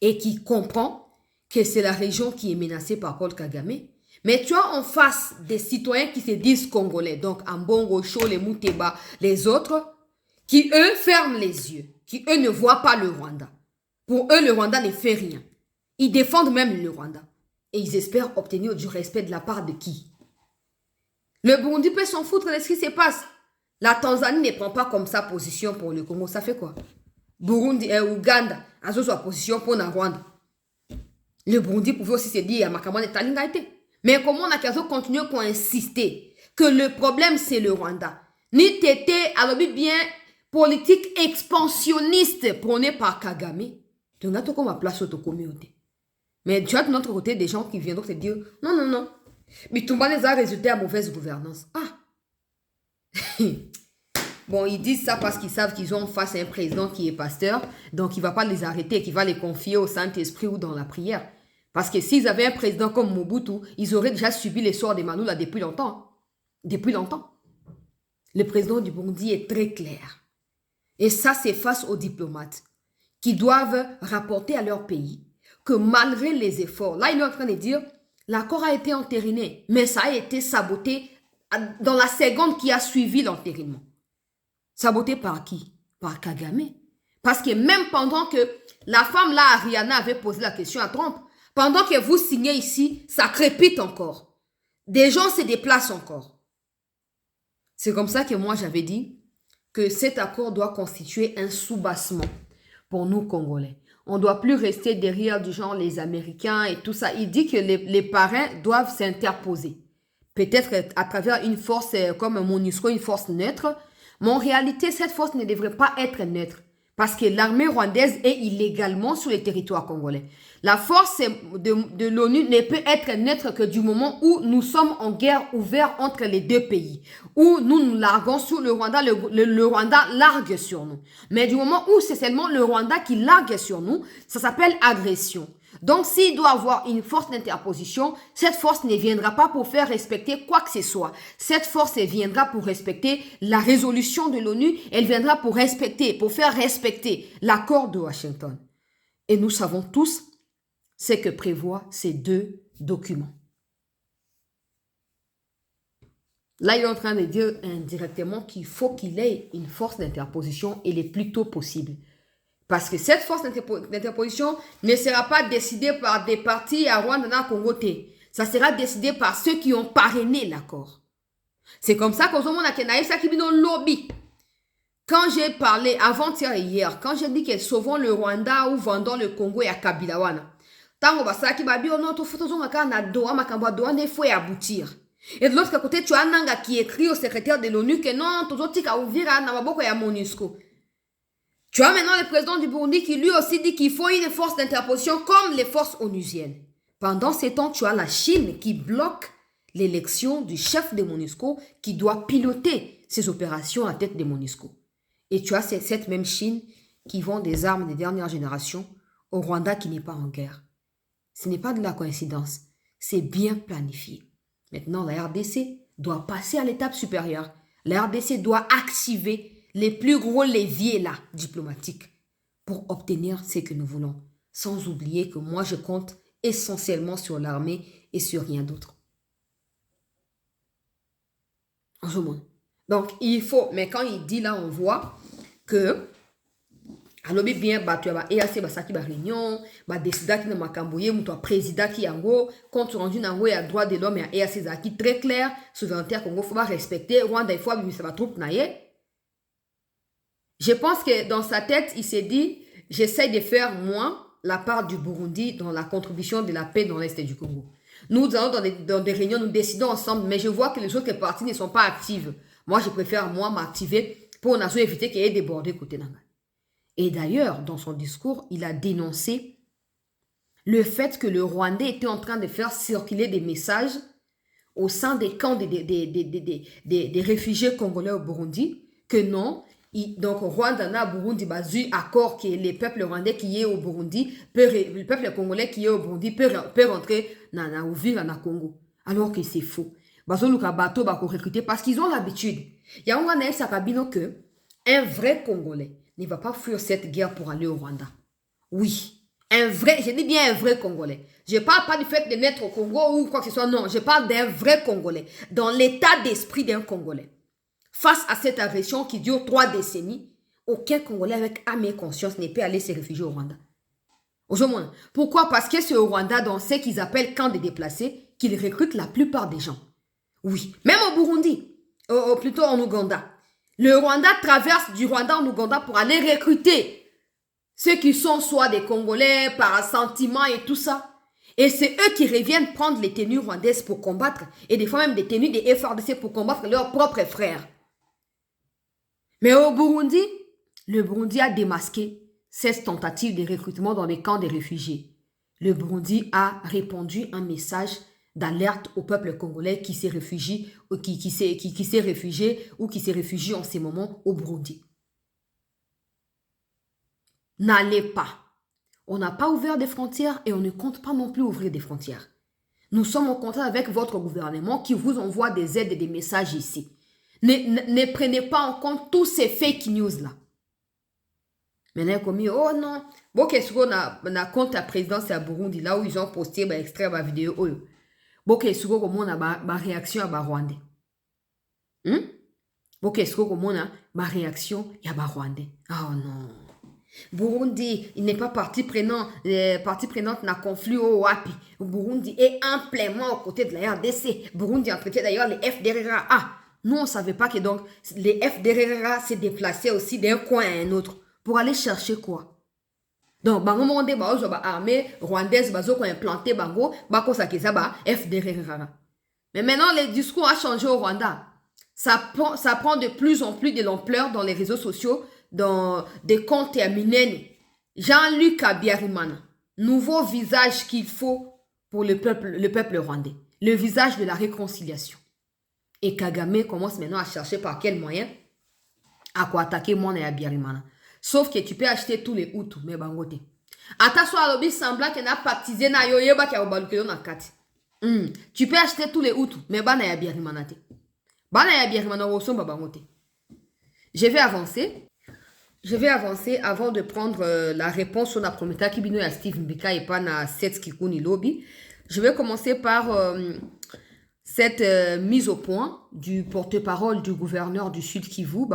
et qui comprend que c'est la région qui est menacée par Paul Kagame, mais tu as en face des citoyens qui se disent congolais, donc Ambongo, Cho, les Mouteba, les autres, qui eux ferment les yeux, qui eux ne voient pas le Rwanda. Pour eux, le Rwanda ne fait rien. Ils défendent même le Rwanda. Et ils espèrent obtenir du respect de la part de qui? Le Burundi peut s'en foutre de ce qui se passe. La Tanzanie ne prend pas comme ça position pour le Congo. Ça fait quoi? Burundi et Ouganda, a sa position pour le Rwanda. Le Burundi pouvait aussi se dire, Makamane de Talingaïté. Mais comment on a qu'à continuer pour insister que le problème c'est le Rwanda? Ni tété, alors bien, politique expansionniste prônée par Kagame. Tu n'as pas comme place au communauté. Mais tu as de notre côté des gens qui viendront te dire, non, non, non. Mais tout le monde a résulté à mauvaise gouvernance. Ah! Bon, ils disent ça parce qu'ils savent qu'ils ont en face un président qui est pasteur, donc il ne va pas les arrêter, qu'il va les confier au Saint-Esprit ou dans la prière. Parce que s'ils avaient un président comme Mobutu, ils auraient déjà subi les sorts des Manoula depuis longtemps. Depuis longtemps. Le président du Burundi est très clair. Et ça, c'est face aux diplomates qui doivent rapporter à leur pays que malgré les efforts, là, il est en train de dire, l'accord a été entériné, mais ça a été saboté dans la seconde qui a suivi l'entérinement. Saboté par qui? Par Kagame. Parce que même pendant que la femme là, Ariana, avait posé la question à Trump, pendant que vous signez ici, ça crépite encore. Des gens se déplacent encore. C'est comme ça que moi j'avais dit que cet accord doit constituer un soubassement pour nous Congolais. On ne doit plus rester derrière du genre les Américains et tout ça. Il dit que les parrains doivent s'interposer. Peut-être à travers une force comme MONUSCO, une force neutre. Mais en réalité, cette force ne devrait pas être neutre. Parce que l'armée rwandaise est illégalement sur le territoire congolais. La force de l'ONU ne peut être neutre que du moment où nous sommes en guerre ouverte entre les deux pays. Où nous larguons sur le Rwanda, le Rwanda largue sur nous. Mais du moment où c'est seulement le Rwanda qui largue sur nous, ça s'appelle agression. Donc, s'il doit avoir une force d'interposition, cette force ne viendra pas pour faire respecter quoi que ce soit. Cette force viendra pour respecter la résolution de l'ONU. Elle viendra pour faire respecter l'accord de Washington. Et nous savons tous ce que prévoient ces deux documents. Là, il est en train de dire indirectement qu'il faut qu'il ait une force d'interposition et le plus tôt possible. Parce que cette force d'interposition ne sera pas décidée par des partis à Rwanda, Congo. Ça sera décidé par ceux qui ont parrainé l'accord. C'est comme ça qu'au moment où lobby. Quand j'ai parlé avant-hier et hier, quand j'ai dit que sauvons le Rwanda ou vendons le Congo et à Kabilawana, tango basaki babi ono to photo zonga kana doa makamba doa ne faut aboutir. Et de l'autre côté, tu as Nanga qui écrit au secrétaire de l'ONU que non, tozotika ouvira na maboko ya MONUSCO. Tu as maintenant le président du Burundi qui lui aussi dit qu'il faut une force d'interposition comme les forces onusiennes. Pendant ces temps, tu as la Chine qui bloque l'élection du chef de MONUSCO qui doit piloter ces opérations à tête de MONUSCO. Et tu as cette même Chine qui vend des armes de dernière génération au Rwanda qui n'est pas en guerre. Ce n'est pas de la coïncidence, c'est bien planifié. Maintenant, la RDC doit passer à l'étape supérieure. La RDC doit activer les plus gros leviers là, diplomatiques, pour obtenir ce que nous voulons. Sans oublier que moi, je compte essentiellement sur l'armée et sur rien d'autre. Donc, il faut, mais quand il dit là, on voit que alobi bien tu as EAC basaki ba réunion ba décida qui na makamboye muto président qui yango compte rendu nango ya droit de l'homme et EAC zaki très clair souveraineté Congo faut pas respecter Rwanda il faut bimisa ba troupe naie. Je pense que dans sa tête il s'est dit j'essaie de faire moi la part du Burundi dans la contribution de la paix dans l'est du Congo. Nous allons dans des réunions, nous décidons ensemble, mais je vois que les autres parties ne sont pas actives. Moi, je préfère, moi, m'activer pour éviter qu'il y ait des bordées côté Nanga. Et d'ailleurs, dans son discours, il a dénoncé le fait que le Rwandais était en train de faire circuler des messages au sein des camps des réfugiés congolais au Burundi, que non, donc Rwanda, Burundi, basu accord que les peuples rwandais qui est au Burundi, le peuple congolais qui est au Burundi peut rentrer ou vivre en Congo. Alors que c'est faux. Bazoluka bateau bako recruter parce qu'ils ont l'habitude. Il y a un sakabino que un vrai Congolais ne va pas fuir cette guerre pour aller au Rwanda. Oui, un vrai, je dis bien un vrai Congolais. Je ne parle pas du fait de naître au Congo ou quoi que ce soit, non, je parle d'un vrai Congolais, dans l'état d'esprit d'un Congolais. Face à cette agression qui dure 3 décennies, aucun Congolais avec âme et conscience ne peut aller se réfugier au Rwanda. Pourquoi? Parce que c'est au Rwanda, dans ce qu'ils appellent camp de déplacés, qu'ils recrutent la plupart des gens. Oui, même au Burundi, plutôt en Ouganda. Le Rwanda traverse du Rwanda en Ouganda pour aller recruter ceux qui sont soit des Congolais par sentiment et tout ça. Et c'est eux qui reviennent prendre les tenues rwandaises pour combattre, et des fois même des tenues des FARDC pour combattre leurs propres frères. Mais au Burundi, le Burundi a démasqué 16 tentatives de recrutement dans les camps des réfugiés. Le Burundi a répondu un message d'alerte au peuple congolais qui s'est réfugié ou qui s'est réfugié en ces moments au Burundi. N'allez pas. On n'a pas ouvert des frontières et on ne compte pas non plus ouvrir des frontières. Nous sommes en contact avec votre gouvernement qui vous envoie des aides et des messages ici. Ne prenez pas en compte tous ces fake news là. Maintenant, comme oh non, bon qu'est-ce qu'on a compte la présidence à Burundi là où ils ont posté bah, extrait ma vidéo oh. Bon qu'est-ce qu'on on a ma réaction à Rwandais. Bon qu'est-ce qu'on a ma réaction à Rwandais. Oh non. Burundi, il n'est pas partie prenante n'a conflit au Wapi. Burundi est amplement aux côtés de la RDC. Burundi entretient d'ailleurs les FDLR. Ah, nous on ne savait pas que donc les FDLR s'est déplacés aussi d'un coin à un autre pour aller chercher quoi. Donc, bango monde ba armée rwandaise bazo ko implanté bango ba ko sakisa ba FDLR. Mais maintenant le discours a changé au Rwanda. Ça prend de plus en plus de l'ampleur dans les réseaux sociaux. Dans des comptes terminés. Jean-Luc Abiyarimana, nouveau visage qu'il faut pour le peuple rwandais. Le visage de la réconciliation. Et Kagame commence maintenant à chercher par quel moyen à quoi attaquer mon et Abiyarimana. Sauf que tu peux acheter tous les Hutus, mais bangote. Attention à l'objet semblant qu'il n'a pas baptisé na yoyeba qui a obalukeyo na kati. Tu peux acheter tous les Hutus, mais ban et Abiyarimana te. Ban et Abiyarimana osomba bangote. Je vais avancer avant de prendre la réponse sur la prometa qui bino à Steve Mbeka et pas na Seth Kikuni Lobby. Je vais commencer par cette mise au point du porte-parole du gouverneur du Sud Kivu.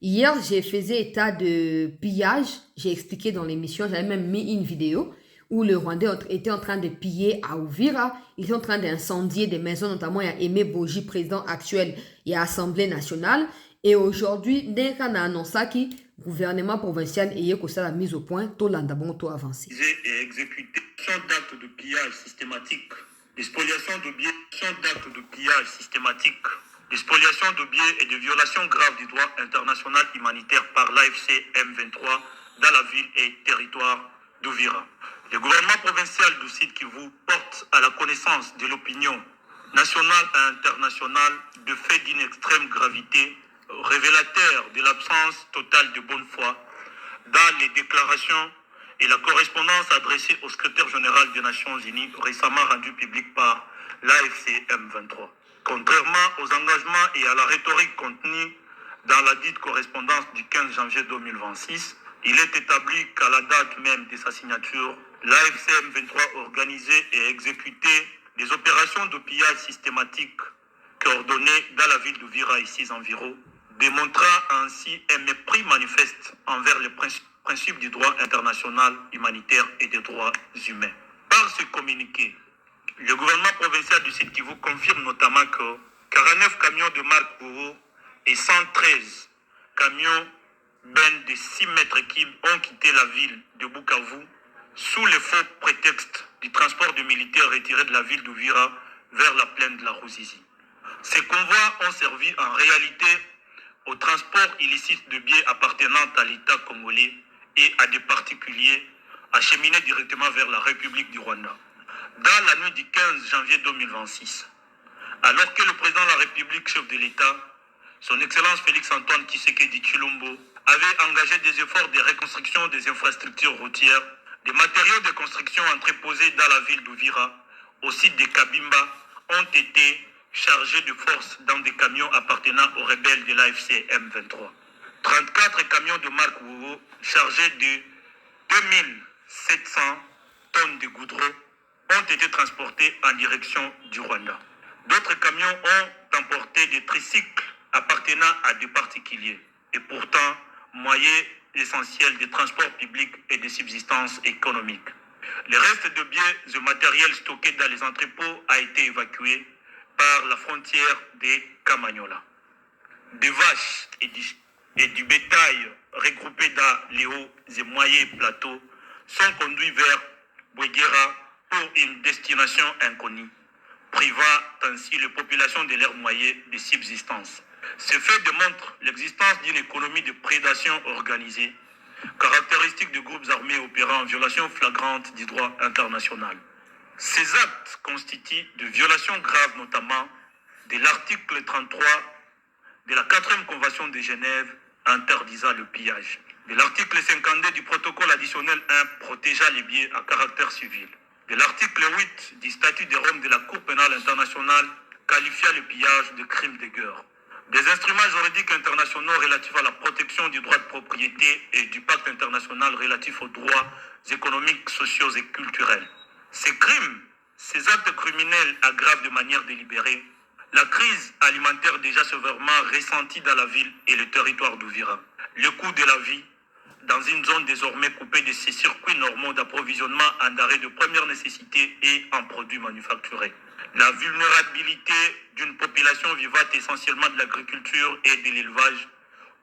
Hier, j'ai fait état de pillage. J'ai expliqué dans l'émission, j'avais même mis une vidéo où le Rwandais était en train de piller à Uvira. Ils sont en train d'incendier des maisons, notamment il y a Aimé Boji, président actuel, et à l'Assemblée nationale. Et aujourd'hui, dès qu'on a annoncé que le gouvernement provincial ait la mise au point, tout l'andabon, tout avancé. Et exécuté d'actes de pillage systématique, des spoliations de biens, d'actes de pillage systématique de spoliation de biens et de violations graves du droit international humanitaire par l'AFC M23 dans la ville et territoire d'Ouvira. Le gouvernement provincial du Sud Kivu porte à la connaissance de l'opinion nationale et internationale de faits d'une extrême gravité révélateurs de l'absence totale de bonne foi dans les déclarations et la correspondance adressée au secrétaire général des Nations Unies récemment rendue publique par l'AFC M23. Contrairement aux engagements et à la rhétorique contenue dans la dite correspondance du 15 janvier 2026, il est établi qu'à la date même de sa signature, l'AFC M23 organisait et exécutait des opérations de pillage systématique coordonnées dans la ville d'Ouvira et ses environs, démontrant ainsi un mépris manifeste envers les principes du droit international humanitaire et des droits humains. Par ce communiqué, le gouvernement provincial du Sud Kivu confirme notamment que 49 camions de marque Ouro et 113 camions bennes de 6 mètres cubes ont quitté la ville de Bukavu sous le faux prétexte du transport de militaires retirés de la ville d'Ouvira vers la plaine de la Ruzizi. Ces convois ont servi en réalité au transport illicite de biens appartenant à l'État congolais et à des particuliers acheminés directement vers la République du Rwanda. Dans la nuit du 15 janvier 2026, alors que le président de la République, chef de l'État, son Excellence Félix-Antoine Tshisekedi Tshilombo, avait engagé des efforts de reconstruction des infrastructures routières, des matériaux de construction entreposés dans la ville d'Ouvira, au site de Kabimba, ont été chargés de force dans des camions appartenant aux rebelles de l'AFC M23. 34 camions de marque Wowo chargés de 2700 tonnes de goudron ont été transportés en direction du Rwanda. D'autres camions ont emporté des tricycles appartenant à des particuliers et pourtant moyen essentiel de transport public et de subsistance économique. Le reste de biens et matériel stockés dans les entrepôts a été évacué par la frontière de Kamanyola. Des vaches et du bétail regroupés dans les hauts et moyens plateaux sont conduits vers Bouguera pour une destination inconnue, privant ainsi les populations de leurs moyens de subsistance. Ce fait démontre l'existence d'une économie de prédation organisée, caractéristique de groupes armés opérant en violation flagrante du droit international. Ces actes constituent de violations graves, notamment de l'article 33 de la 4e Convention de Genève interdisant le pillage, de l'article 52 du protocole additionnel 1 protégeant les biens à caractère civil, de l'article 8 du statut de Rome de la Cour pénale internationale qualifiant le pillage de crime de guerre, des instruments juridiques internationaux relatifs à la protection du droit de propriété et du pacte international relatif aux droits économiques, sociaux et culturels. Ces crimes, ces actes criminels aggravent de manière délibérée la crise alimentaire déjà sévèrement ressentie dans la ville et le territoire d'Ouvira. Le coût de la vie, dans une zone désormais coupée de ses circuits normaux d'approvisionnement en denrées de première nécessité et en produits manufacturés. La vulnérabilité d'une population vivant essentiellement de l'agriculture et de l'élevage,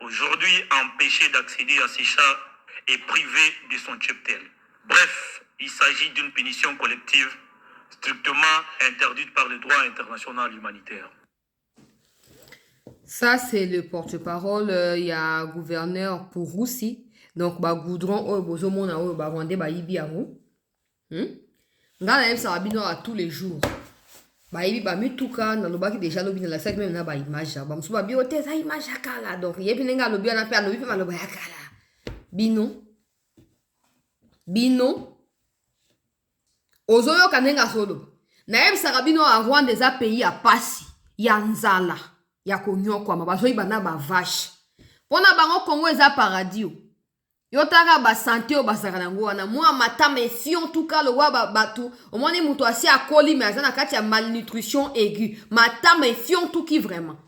aujourd'hui empêchée d'accéder à ses chats et privée de son cheptel. Bref, il s'agit d'une punition collective strictement interdite par le droit international humanitaire. Ça, c'est le porte-parole. Il y a gouverneur pour Roussi. Donc, bah, goudron, oh, bozo mona, oh, bah, rwandais, bah, ibi, amo. Ngana, ça va bien à tous les jours. Bah, ibi, bah, mais tout cas, dans le bas qui déjà l'objet dans la salle, même, bah, image, bah, m'sou, bah, biote, ça, image, akala. Donc, y'a bien, nga, l'objet, on a fait, l'objet, bah, l'objet, akala. Bino. Ozoyo kanenga solo. Na yeb sarabino a Rwanda za pays a pasi. Ya nzala. Ya konyokwa mabazo ibana ba vache. Pona bango Congo eza paradis. Yotaka ba santé o basaka nango wana mwa matama si en tout cas le wa ba batu. Omoni muto asi akoli mais azana kati ya malnutrition aiguë. Matama si en tout qui vraiment.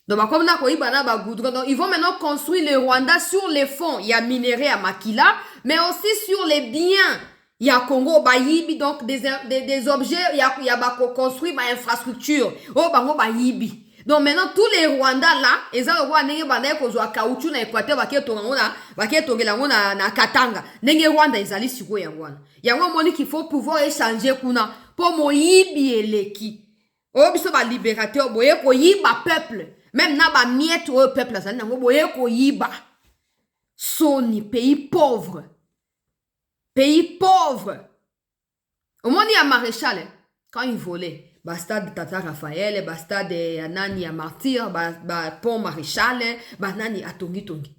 Donc comme na ko ibana ba goudron. Donc ils vont maintenant construire le Rwanda sur les fonds. Il y a minerai à Makila mais aussi sur les biens. Il y a Congo Bayibi, donc des objets, il y a construit ma infrastructure. Oh, bango Bayibi. Donc maintenant, tous les Rwandais là, ils ont le droit de kozwa caoutchouc na Équateur, na Katanga. Nenge Rwanda, ils allaient sur Yangwana. Yango moni qu'il faut pouvoir échanger kuna. Pour mo yibi eleki. Oh, biso ba libérateur, boye ko yiba peuple. Même na ba miette au peuple, ça n'a boye ko yiba. Soni, pays pauvre. Pays pauvre. Au moins, il y a maréchal, quand il volait. Bastade Tata Raphaël, bastade Anani à Martyr, pont maréchal, banani à Tongi Tongi.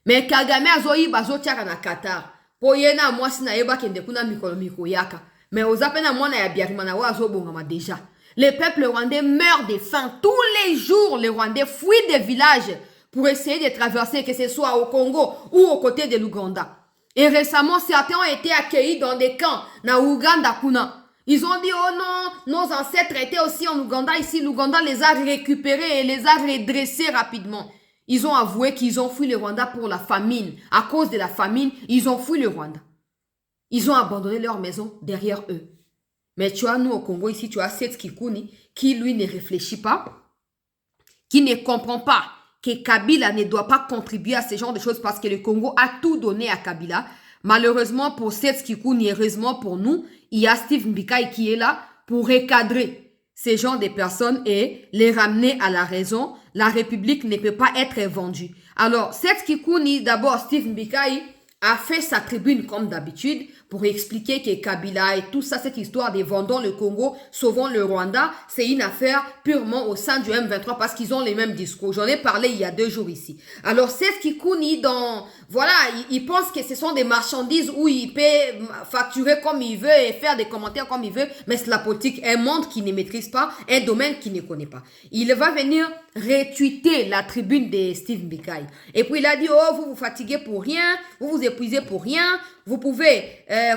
Mais Kagame a zoyi bazo tiara na Qatar. Po yena mwasi na yeba kende kuna mikolo yaka. Mais aux appena mwana ya biarimana wa zo bongama déjà. Le peuple rwandais meurt de faim. Tous les jours, les Rwandais fuient des villages pour essayer de traverser, que ce soit au Congo ou aux côtés de l'Ouganda. Et récemment, certains ont été accueillis dans des camps, na Ouganda kuna. Ils ont dit, oh non, nos ancêtres étaient aussi en Ouganda. Ici, l'Ouganda les a récupérés et les a redressés rapidement. Ils ont avoué qu'ils ont fui le Rwanda pour la famine. À cause de la famine, ils ont fui le Rwanda. Ils ont abandonné leur maison derrière eux. Mais tu vois, nous au Congo, ici, tu as Seth Kikuni, qui lui ne réfléchit pas, qui ne comprend pas que Kabila ne doit pas contribuer à ce genre de choses parce que le Congo a tout donné à Kabila. Malheureusement pour Seth Kikuni, heureusement pour nous, il y a Steve Mbikai qui est là pour recadrer ces genres de personnes et les ramener à la raison. La République ne peut pas être vendue. Alors, Seth Kikuni, d'abord, Steve Mbikai a fait sa tribune comme d'habitude pour expliquer que Kabila et tout ça, cette histoire de vendons le Congo, sauvons le Rwanda, c'est une affaire purement au sein du M23 parce qu'ils ont les mêmes discours. J'en ai parlé il y a 2 jours ici. Alors, Seth Kikuni, voilà, il pense que ce sont des marchandises où il peut facturer comme il veut et faire des commentaires comme il veut, mais c'est la politique, un monde qui ne maîtrise pas, un domaine qu'il ne connaît pas. Il va venir retweeter la tribune de Steve Mbikai. Et puis il a dit, oh, vous vous fatiguez pour rien, vous vous épuisez pour rien, vous pouvez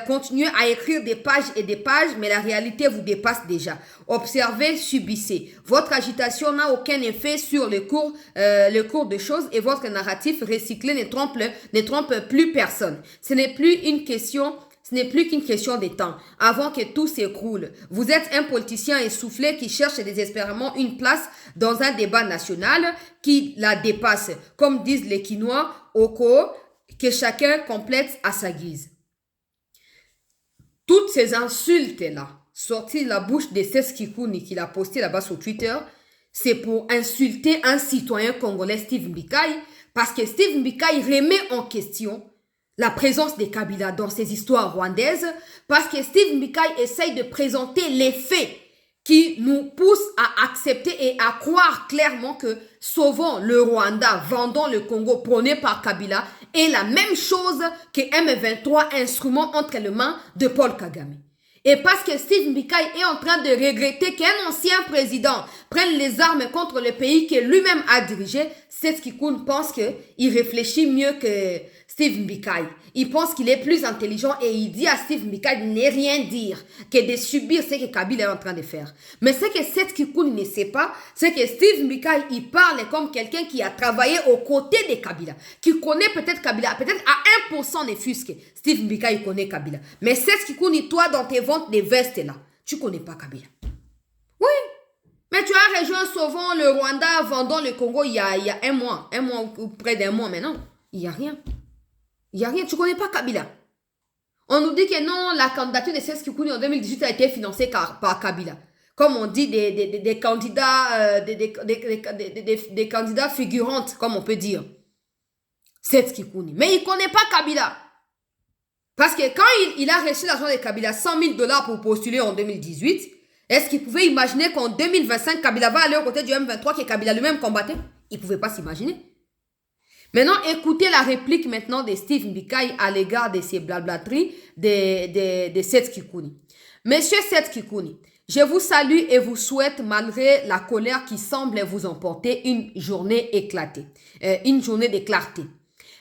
continuer à écrire des pages et des pages, mais la réalité vous dépasse déjà. Observez, subissez. Votre agitation n'a aucun effet sur le cours de choses et votre narratif recyclé ne trompe plus personne. Ce n'est plus qu'une question de temps, avant que tout s'écroule. Vous êtes un politicien essoufflé qui cherche désespérément une place dans un débat national qui la dépasse. Comme disent les Quinois, Oko, que chacun complète à sa guise. Toutes ces insultes-là, sorties de la bouche de Seth Kikuni qu'il a posté là-bas sur Twitter, c'est pour insulter un citoyen congolais, Steve Mbikai, parce que Steve Mbikai remet en question la présence de Kabila dans ces histoires rwandaises, parce que Steve Mbikai essaye de présenter les faits qui nous poussent à accepter et à croire clairement que sauvons le Rwanda, vendons le Congo prôné par Kabila est la même chose que M23, instrument entre les mains de Paul Kagame. Et parce que Steve Mbikai est en train de regretter qu'un ancien président prenne les armes contre le pays que lui-même a dirigé, Seth Kikuni pense qu'il réfléchit mieux que Steve Mbikai. Il pense qu'il est plus intelligent et il dit à Steve Mbikai de ne rien dire, que de subir ce que Kabila est en train de faire. Mais ce que Seth Kikuni ne sait pas, c'est que Steve Mbikai, il parle comme quelqu'un qui a travaillé aux côtés de Kabila, qui connaît peut-être Kabila, peut-être à 1% ne fût-ce que Steve Mbikai connaît Kabila. Mais Seth Kikuni, toi, dans tes ventes des vestes là, tu connais pas Kabila. Oui, mais tu as rejoint Sauvons le Rwanda, vendons le Congo il y a 1 mois ou près d'1 mois maintenant. Il n'y a rien. Il n'y a rien, tu ne connais pas Kabila. On nous dit que non, la candidature de Seth Kikuni en 2018 a été financée par Kabila. Comme on dit, des candidats, des candidats figurantes, comme on peut dire. Seth Kikuni. Mais il ne connaît pas Kabila. Parce que quand il a reçu l'argent de Kabila, $100 000 pour postuler en 2018, est-ce qu'il pouvait imaginer qu'en 2025, Kabila va aller aux côtés du M23 que Kabila lui-même combattait? Il ne pouvait pas s'imaginer. Maintenant, écoutez la réplique maintenant de Steve Mbikai à l'égard de ces blablateries de Seth Kikuni. Monsieur Seth Kikuni, je vous salue et vous souhaite, malgré la colère qui semble vous emporter, une journée éclatée, une journée de clarté.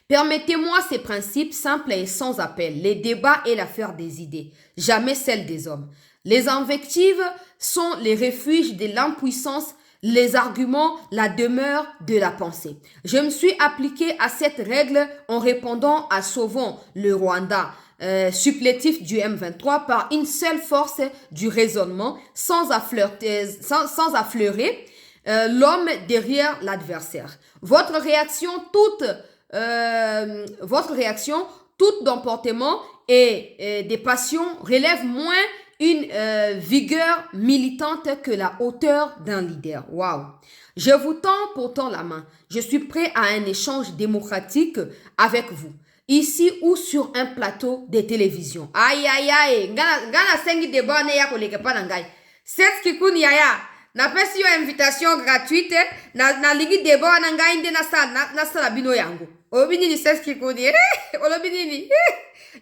Permettez-moi ces principes simples et sans appel. Les débats est l'affaire des idées, jamais celle des hommes. Les invectives sont les refuges de l'impuissance, les arguments, la demeure de la pensée. Je me suis appliqué à cette règle en répondant à Sauvons le Rwanda, supplétif du M23 par une seule force du raisonnement, sans affleurer l'homme derrière l'adversaire. Votre réaction, toute d'emportement et des passions relève moins une vigueur militante que la hauteur d'un leader. Waouh! Je vous tends pourtant la main. Je suis prêt à un échange démocratique avec vous. Ici ou sur un plateau de télévision. Aïe, aïe, aïe. Ngana sengi de bonne ya koleke pa nangai. C'est kikuni yaya. Na pesi yo invitation gratuite. Na ligi de bonne nangai inde na sala bino yango. Obinini c'est kikuni. Olobinini.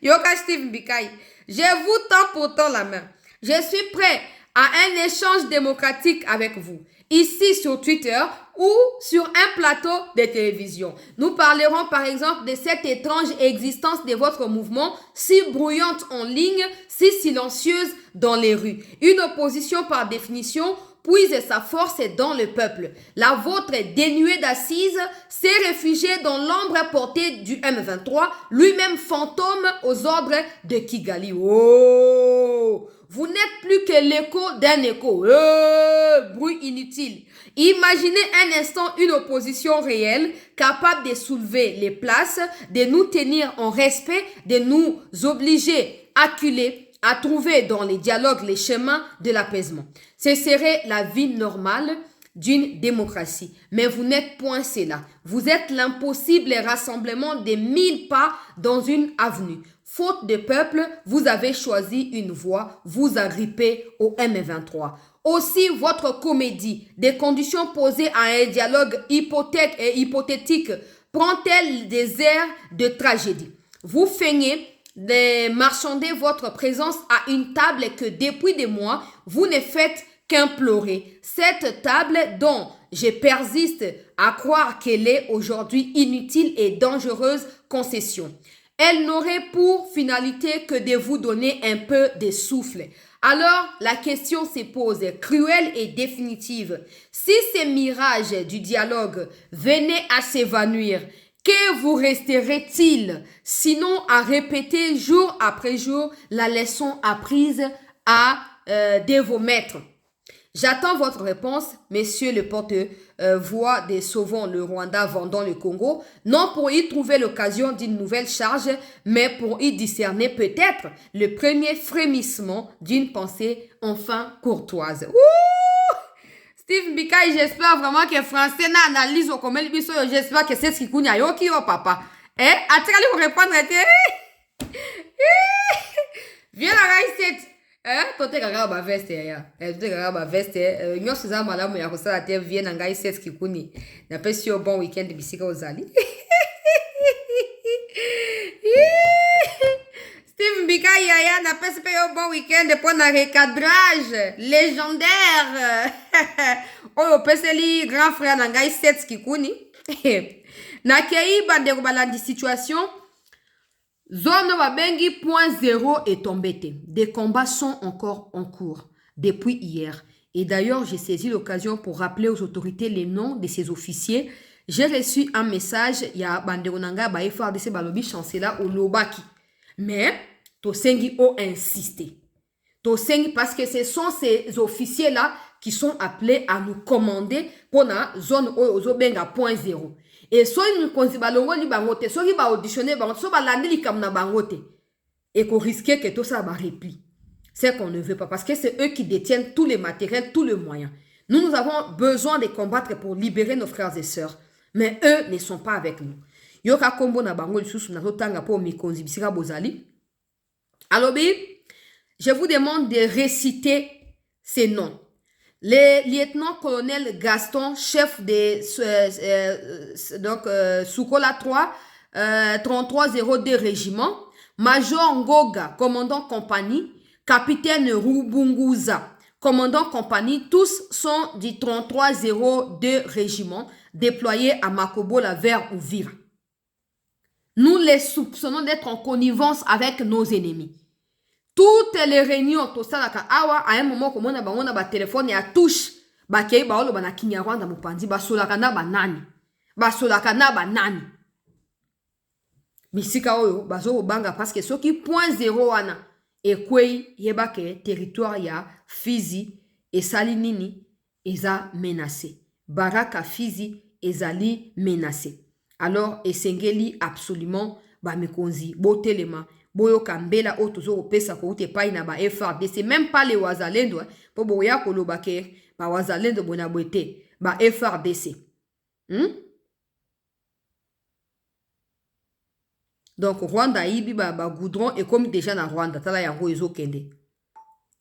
Yoka Steve Mbikai. Je vous tends pourtant la main. Je suis prêt à un échange démocratique avec vous. Ici sur Twitter ou sur un plateau de télévision. Nous parlerons par exemple de cette étrange existence de votre mouvement, si bruyante en ligne, si silencieuse dans les rues. Une opposition par définition puise sa force dans le peuple. La vôtre dénuée d'assises s'est réfugiée dans l'ombre portée du M23, lui-même fantôme aux ordres de Kigali. Oh! Vous n'êtes plus que l'écho d'un écho. Bruit inutile. Imaginez un instant une opposition réelle, capable de soulever les places, de nous tenir en respect, de nous obliger, acculés, à trouver dans les dialogues les chemins de l'apaisement. Ce serait la vie normale d'une démocratie. Mais vous n'êtes point cela. Vous êtes l'impossible rassemblement des 1000 pas dans une avenue. Faute de peuple, vous avez choisi une voie, vous agrippez au M23. Aussi, votre comédie, des conditions posées à un dialogue hypothétique, prend-elle des airs de tragédie. Vous feignez de marchander votre présence à une table que depuis des mois, vous ne faites qu'implorer. Cette table dont je persiste à croire qu'elle est aujourd'hui inutile et dangereuse concession. Elle n'aurait pour finalité que de vous donner un peu de souffle. Alors, la question se pose, cruelle et définitive. Si ces mirages du dialogue venaient à s'évanouir, que vous resterait-il sinon à répéter jour après jour la leçon apprise de vos maîtres? J'attends votre réponse, messieurs le porte-voix des Sauvons le Rwanda, vendant le Congo, non pour y trouver l'occasion d'une nouvelle charge, mais pour y discerner peut-être le premier frémissement d'une pensée enfin courtoise. Ouh! Steve Mbikai, j'espère vraiment que français n'a analyse au commun, j'espère que c'est ce qui kounya yoki oh papa. Attirez-le pour répondre, viens la raïsette. Tote kaka ba veste ya. Tote kaka ba veste. Nyoso za malamu ya kusala te vie na ngai set kikuni. Na pesi yo bon weekend bisika ozali. Steve Mbikai ya na pesi pe yo bon weekend pour na recadrage légendaire. Oyo peseli grand frère na ngai set kikuni. Na kei bande ko balandi situation. Zone Wabengi point zéro est tombé. Des combats sont encore en cours depuis hier. Et d'ailleurs, j'ai saisi l'occasion pour rappeler aux autorités les noms de ces officiers. J'ai reçu un message, il y a Banderonanga, Baïfar de Balobi, chancela au Lobaki. Mais, Tosengi a insisté. Tosengi, parce que ce sont ces officiers-là qui sont appelés à nous commander pour la zone Ozobenga point zéro. Et soit nous considérons li bangote, soit il va auditionner bangote, soit l'année li comme na bangote. Et qu'on risquait que tout ça va repli. C'est qu'on ne veut pas parce que c'est eux qui détiennent tous les matériels, tous les moyens. Nous avons besoin de combattre pour libérer nos frères et sœurs. Mais eux ne sont pas avec nous. Yoka kombo na bango lisusu na tanga po mikonzi bisika bozali. Alors, je vous demande de réciter ces noms. Le lieutenant-colonel Gaston, chef de Soukola 3, 3302 régiment. Major Ngoga, commandant compagnie. Capitaine Rubunguza, commandant compagnie. Tous sont du 3302 régiment déployés à Makobola vers Uvira. Nous les soupçonnons d'être en connivence avec nos ennemis. Toutes les réunions, tout ça, à un moment, comme on a téléphone et à touche, bakei baolo bana Kinyarwanda mupandi basolaka na banani. Basolaka na banani. Misika oyo bazo banga parce que soki point zéro wana ekwei yebake territoire ya Fizi et Salinini eza menacé. Baraka Fizi ezali menacé. Alors esengeli absolument ba mekonzi botelema boyo kambela o tozo opesa ko ute pai na ba FRDC, même pas les wazalendo po boya ko lobake ba wazalendo bona boete ba FRDC. Donc Rwanda yibi ba goudron et comme déjà na Rwanda tala yango ezokende.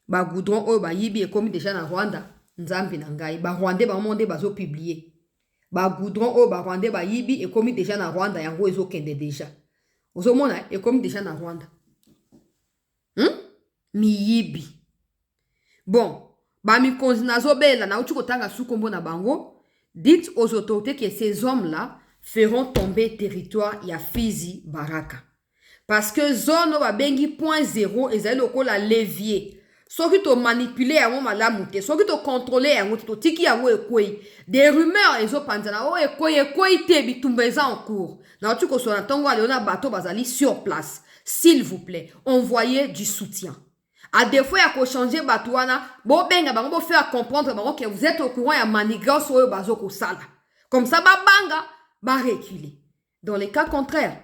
Ba goudron o ba yibi et comme déjà na Rwanda nzambi na ngai ba Rwandais ba monde bazo publier. Ba goudron o ba Rwandais ba yibi et comme déjà na Rwanda yango ezokende déjà. Ozomona et comme déjà na Rwanda. Miyibi. Bon, ba mi konzi nazobela na uti kotanga sukombo na bango. Dites aux autorités que ces hommes-là feront tomber territoire ya Fizi Baraka. Parce que zone ba bengi point zéro ezali lokola levier. Soki to manipuler yango malamu te, soki to contrôler yango to tiki yango ekoi. Des rumeurs ezopanzana o ekoi te bitumba eza en cours. Na uti ko sona tongo aliona bateau bazali sur place. S'il vous plaît, envoyez du soutien. À défaut ya ko changer batouana, bo benga bango bo faire comprendre bango que vous êtes au courant ya manigance oyo bazo ko sala. Comme ça ba banga ba reculer. Dans les cas contraires,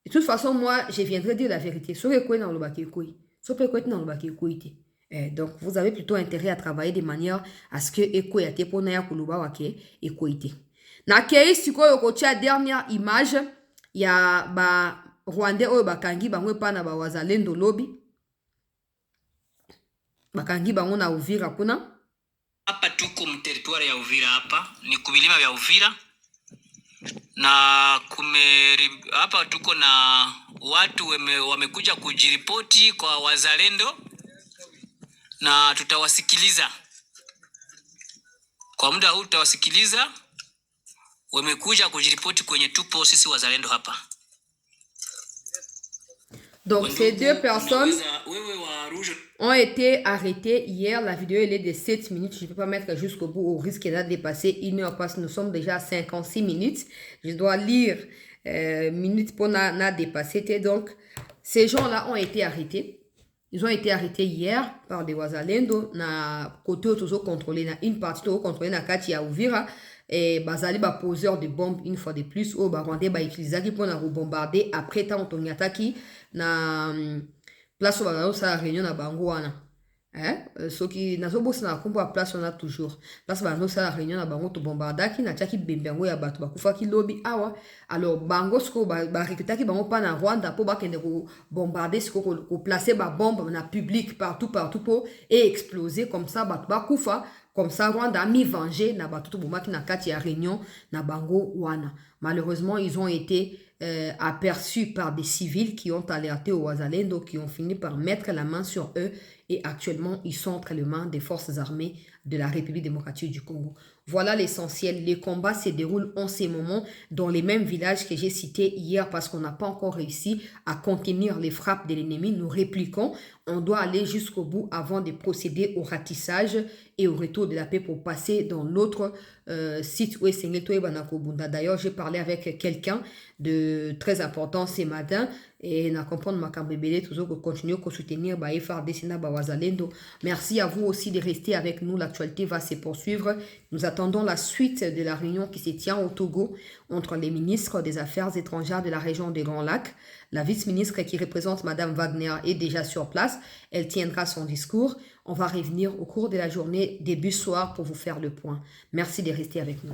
de toute façon moi je viendrai dire la vérité. So ekoi na lobaki ekoi. So ekoi na lobaki ekoi te. Donc vous avez plutôt intérêt à travailler de manière à ce que ekoi ate pona ya koloba wake ekoi te. Na kei sikoyo ko tia dernière image ya ba Rwandais oyo bakangi bango pa na ba wazalendo lobby. Bakangi bango na Uvira kuna. Hapa tuko mteritoire ya Uvira, hapa ni kubilima vya Uvira na hapa tuko na watu wamekuja kujiripoti kwa wazalendo na tutawasikiliza kwa muda huu, tutawasikiliza. Wamekuja kujiripoti kwenye tupo sisi wazalendo hapa. Donc ces deux personnes ont été arrêtées hier. La vidéo elle est de 7 minutes. Je ne peux pas mettre jusqu'au bout au risque d'être dépassé 1 heure parce que nous sommes déjà à 56 minutes. Je dois lire minutes pour n'a dépassé. Donc ces gens-là ont été arrêtés. Ils ont été arrêtés hier par des wazalendo na côté toujours contrôlé na une partie toujours contrôlée na kati ya Uvira. Et bazali ba poseur de bombes une fois de plus au Rwandais ba utilisaki pour na bombarder après tant on attaque na place où bazalo sa réunion na bango wana ce qui nazo bossa na kombo place on a toujours place bazalo sa réunion na bango to bombardaki na tiaki bembengo ya bato bakufaki lobi awa. Alors bango sko ba rekutaki bango pa na Rwanda po ba kende ko bombarder sko ko placer ba bombe na public partout pour et exploser comme ça bato bakufa. Comme ça, Rwanda a mis venger na batutu bomaki na kati ya réunion na bango wana. Malheureusement, ils ont été aperçus par des civils qui ont alerté aux wazalendo, qui ont fini par mettre la main sur eux et actuellement, ils sont entre les mains des forces armées de la République démocratique du Congo. Voilà l'essentiel. Les combats se déroulent en ces moments dans les mêmes villages que j'ai cités hier parce qu'on n'a pas encore réussi à contenir les frappes de l'ennemi. Nous répliquons. On doit aller jusqu'au bout avant de procéder au ratissage et au retour de la paix pour passer dans l'autre site où est D'ailleurs, j'ai parlé avec quelqu'un de très important ce matin et na comprendre ma kambebele toujours que continuer à soutenir ba FRDC na ba wazalendo. Merci à vous aussi de rester avec nous. L'actualité va se poursuivre. Nous attendons la suite de la réunion qui se tient au Togo entre les ministres des Affaires étrangères de la région des Grands Lacs. La vice-ministre qui représente Madame Wagner est déjà sur place. Elle tiendra son discours. On va revenir au cours de la journée, début soir, pour vous faire le point. Merci de rester avec nous.